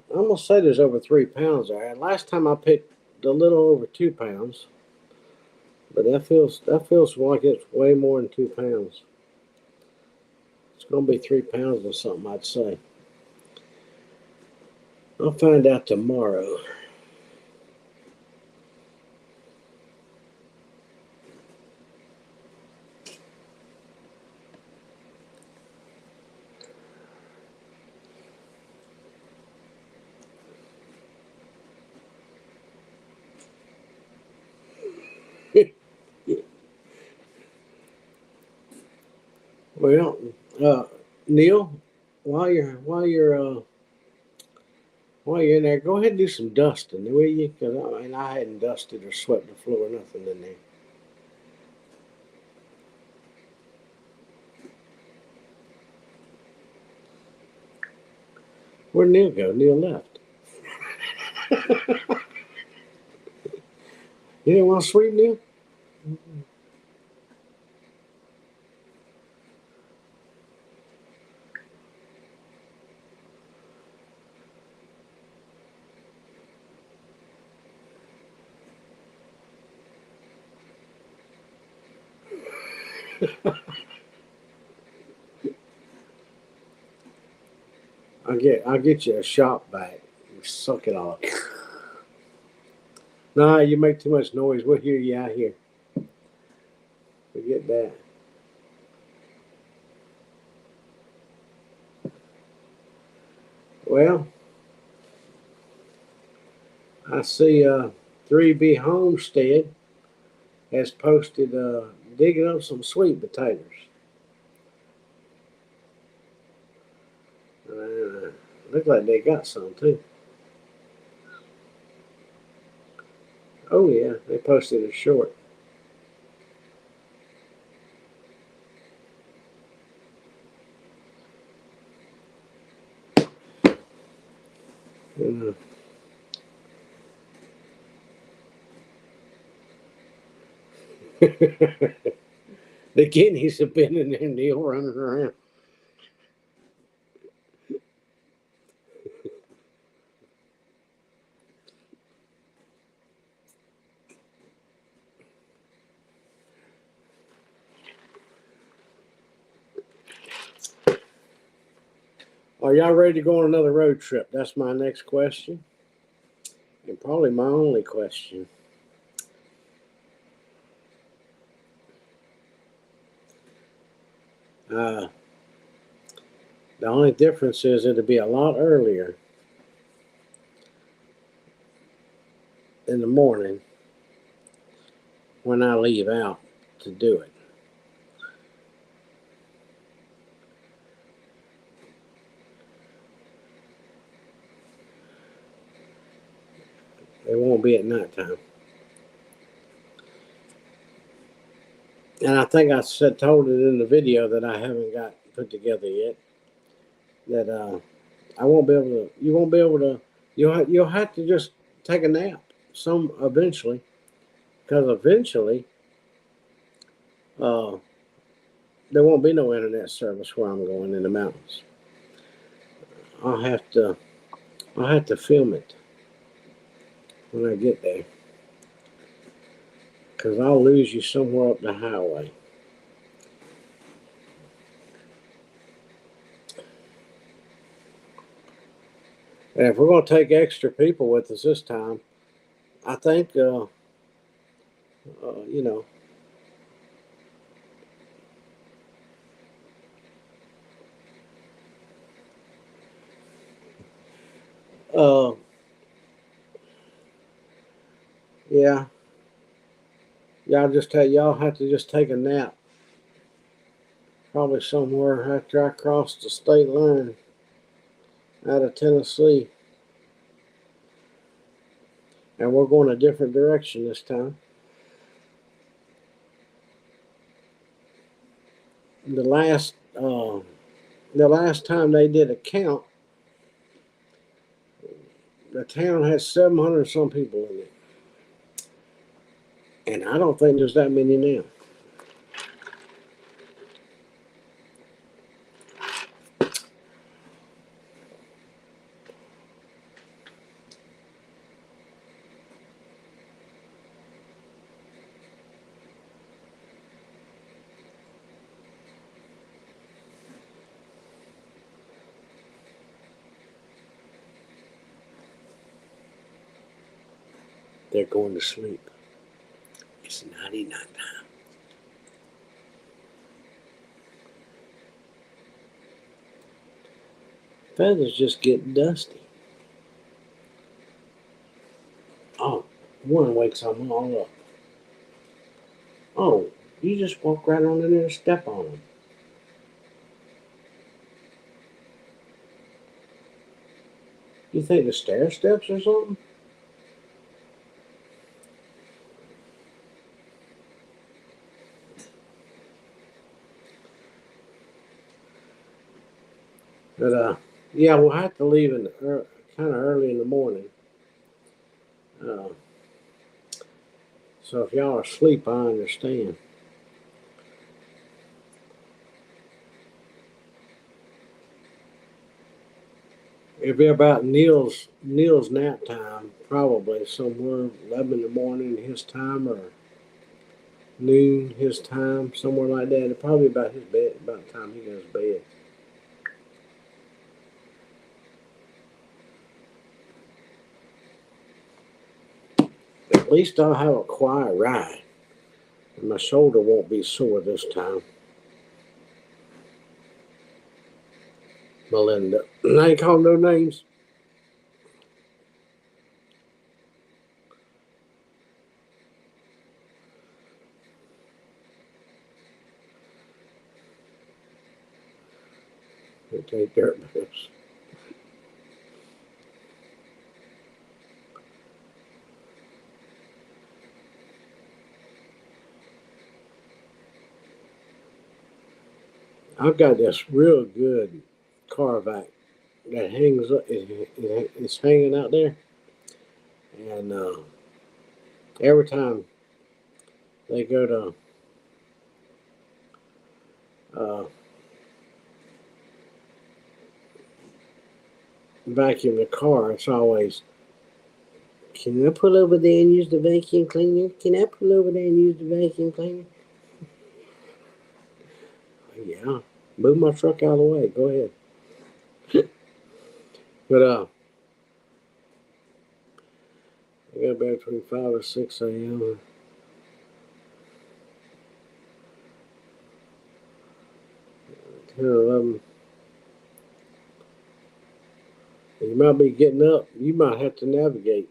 gonna say there's over 3 pounds there. Last time I picked a little over 2 pounds, but that feels like it's way more than 2 pounds. It's gonna be 3 pounds or something, I'd say. I'll find out tomorrow. Well, uh, Neil, while you're in there, go ahead and do some dusting, will you? Because I hadn't dusted or swept the floor, nothing in there. Where'd Neil go? Neil left. You didn't want to sweep, Neil? I'll get you a shop vac. Suck it off. Nah, you make too much noise. We'll hear you out here. Forget that. Well, I see 3B Homestead has posted digging up some sweet potatoes. Look like they got some too. Oh yeah, they posted a short. Uh, the guineas have been in there, Neil, running around. Are y'all ready to go on another road trip? That's my next question. And probably my only question. The only difference is it'll be a lot earlier in the morning when I leave out to do it. It won't be at nighttime. And I think I told it in the video that I haven't got put together yet. That I won't be able to. You won't be able to. You'll have to just take a nap. Some eventually, because eventually, uh, there won't be no internet service where I'm going in the mountains. I'll have to. I'll have to film it when I get there, because I'll lose you somewhere up the highway. And if we're going to take extra people with us this time, I think, you know, yeah, y'all have to just take a nap, probably somewhere after I cross the state line out of Tennessee. And we're going a different direction this time. The last time they did a count, the town has 700 some people in it, and I don't think there's that many now. They're going to sleep. It's nighty night time. Feathers just get dusty. Oh, one wakes them all up. Oh, you just walk right on in there and step on them. You think the stair steps or something? But yeah, we'll have to leave in kind of early in the morning. So if y'all are asleep, I understand. It'll be about Neil's nap time, probably somewhere 11 in the morning his time or noon his time, somewhere like that. It'll probably about his bed, about the time he goes to bed. At least I'll have a quiet ride, and my shoulder won't be sore this time. Melinda, I ain't calling no names. They take dirt bags. I've got this real good Carvac that hangs up. It's hanging out there, and every time they go to uh, vacuum the car, it's always, can I pull over there and use the vacuum cleaner? Can I pull over there and use the vacuum cleaner? Yeah, move my truck out of the way. Go ahead. But I got back between 5 or 6 a.m. 10 or 11. You might be getting up. You might have to navigate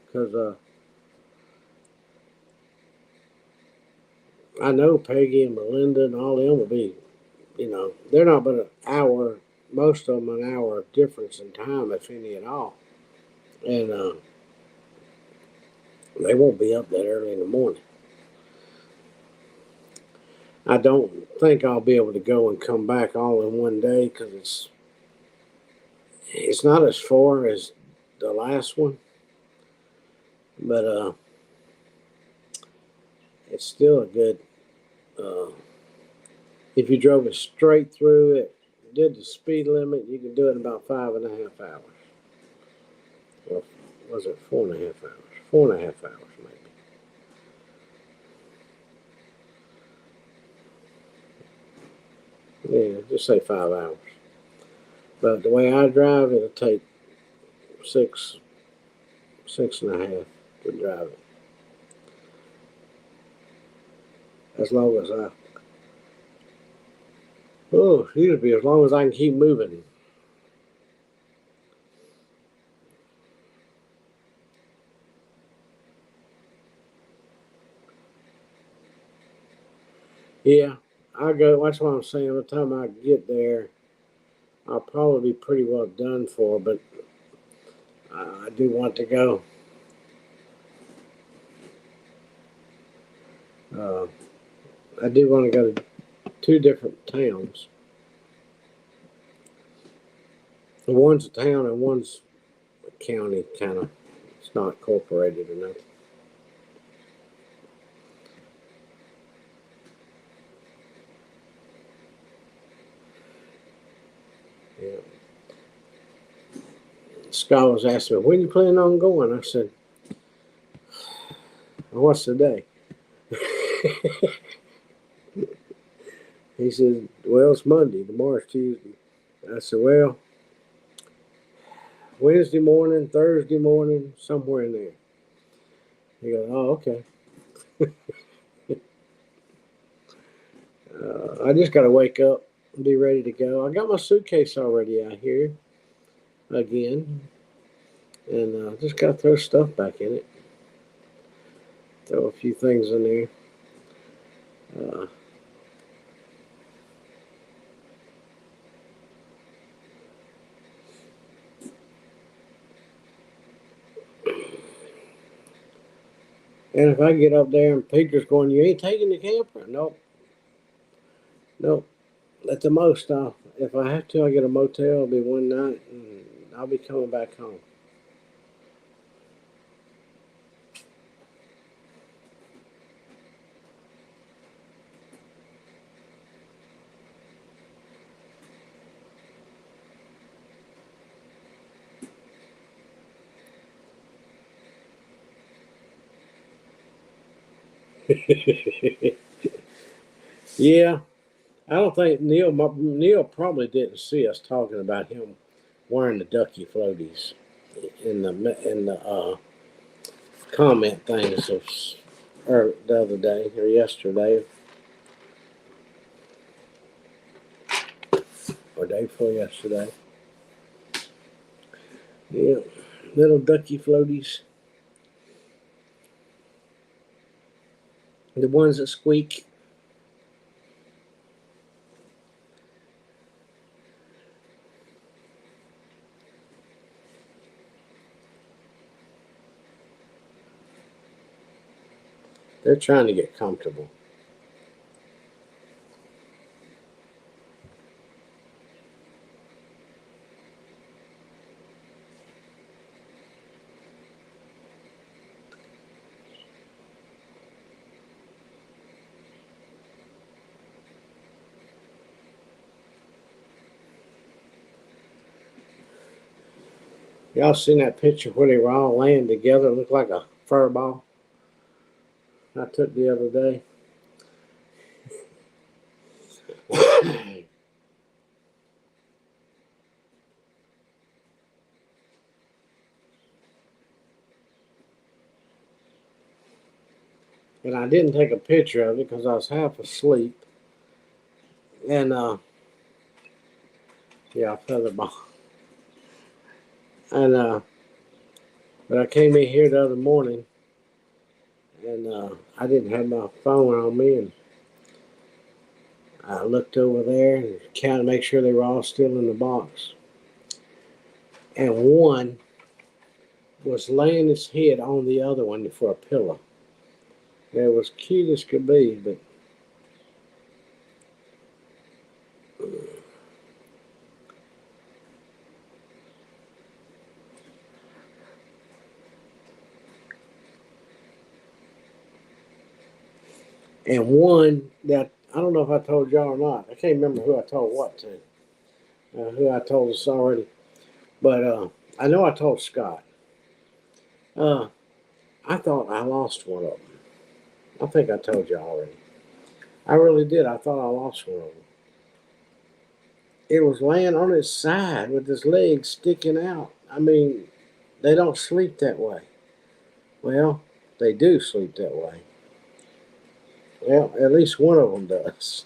because I know Peggy and Melinda and all them will be. They're not but an hour. Most of them an hour difference in time, if any at all, and they won't be up that early in the morning. I don't think I'll be able to go and come back all in one day because it's not as far as the last one, but it's still a good. Uh, if you drove it straight through it, did the speed limit, you can do it in about 5.5 hours. Or was it 4.5 hours? 4.5 hours, maybe. Yeah, just say 5 hours. But the way I drive, it'll take six, 6.5 to drive it. As long as usually as long as I can keep moving. Yeah, I go. That's what I'm saying. By the time I get there, I'll probably be pretty well done for. But I do want to go. Uh, I do want to go to 2 different towns. One's a town and one's a county, kind of. It's not incorporated or nothing. Yeah. Scott was asking me, when you planning on going? I said, well, what's the day? He said, well, it's Monday. Tomorrow's Tuesday. I said, well, Wednesday morning, Thursday morning, somewhere in there. He goes, oh, okay. I just got to wake up and be ready to go. I got my suitcase already out here again, and just got to throw stuff back in it. Throw a few things in there. Uh, and if I get up there and Peter's going, you ain't taking the camper? Nope. Nope. At the most, if I have to, I get a motel. It'll be one night, and I'll be coming back home. Yeah, I don't think Neil probably didn't see us talking about him wearing the ducky floaties in the comment things or the other day or yesterday or day before yesterday. Yeah, little ducky floaties, the ones that squeak. They're trying to get comfortable. Y'all seen that picture where they were all laying together, looked like a fur ball? I took the other day. and I didn't take a picture of it because I was half asleep. And yeah, feather ball. And but I came in here the other morning, and I didn't have my phone on me, and I looked over there and counted, make sure they were all still in the box. And one was laying its head on the other one for a pillow. It was cute as could be, but and one that I don't know if I told y'all or not. I can't remember who I told what to, who I told us already, but I know I told Scott. Uh, I thought I lost one of them. I think I told you already. I really did. I thought I lost one of them. It was laying on its side with its legs sticking out. I mean, they don't sleep that way. Well, they do sleep that way. Well, at least one of them does.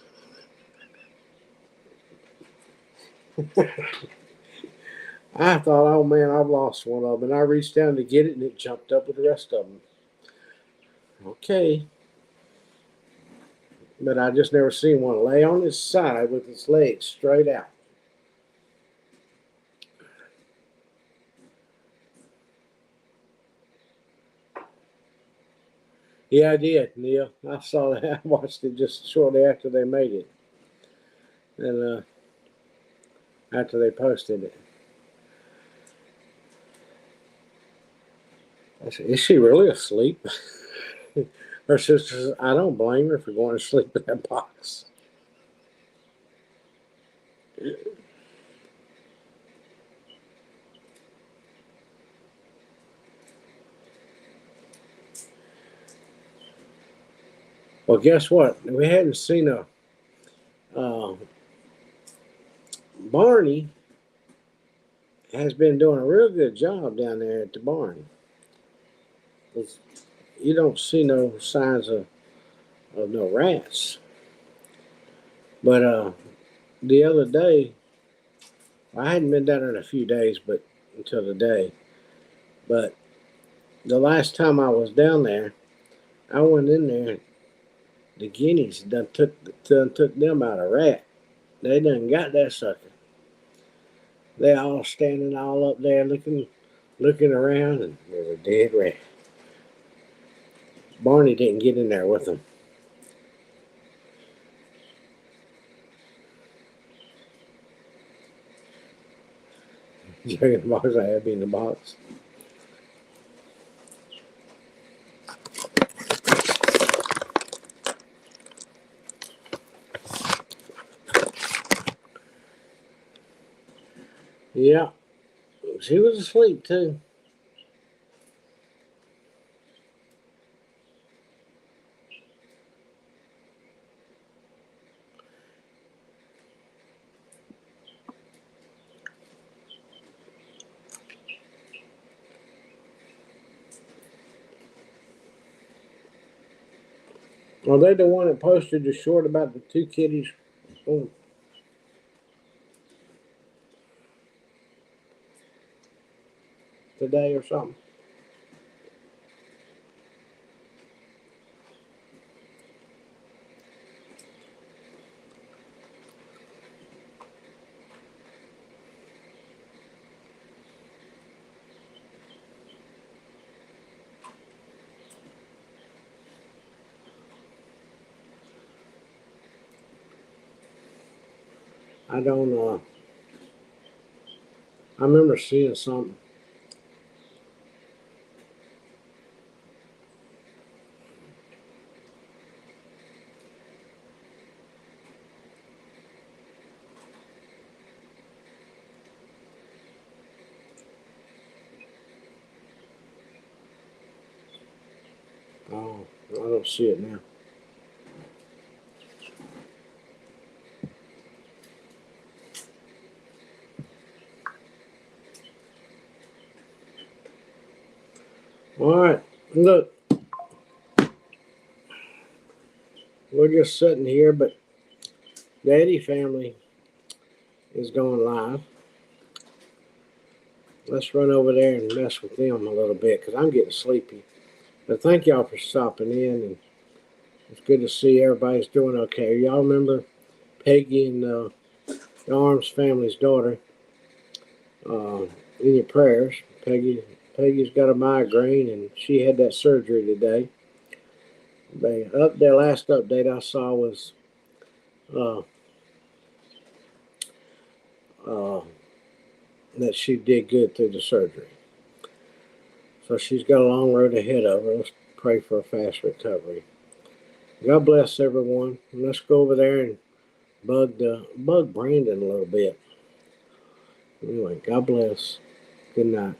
I thought, oh man, I've lost one of them. And I reached down to get it, and it jumped up with the rest of them. Okay. But I just never seen one lay on its side with its legs straight out. Yeah, I did, Neil. I saw that. I watched it just shortly after they made it. And after they posted it. I said, is she really asleep? Her sister says, I don't blame her for going to sleep in that box. Well, guess what? We hadn't seen a Barney has been doing a real good job down there at the barn. You don't see no signs of no rats. But the other day, I hadn't been down there in a few days, but until today. But the last time I was down there, I went in there. The guineas done took them out a rat. They done got that sucker. They all standing all up there looking around, and there's a dead rat. Barney didn't get in there with them. Jack in the box, I have in the box. Yeah, she was asleep too. Are they the one that posted the short about the two kitties today or something? I don't know. I remember seeing something. Oh, I don't see it now. All right, look, we're just sitting here, but the Eddie family is going live. Let's run over there and mess with them a little bit because I'm getting sleepy. But thank y'all for stopping in, and it's good to see everybody's doing okay. Y'all remember Peggy and the Arms family's daughter in your prayers. Peggy's got a migraine, and she had that surgery today. Their last update I saw was uh, uh, that she did good through the surgery. So she's got a long road ahead of her. Let's pray for a fast recovery. God bless everyone. And let's go over there and bug Brandon a little bit. Anyway, God bless. Good night.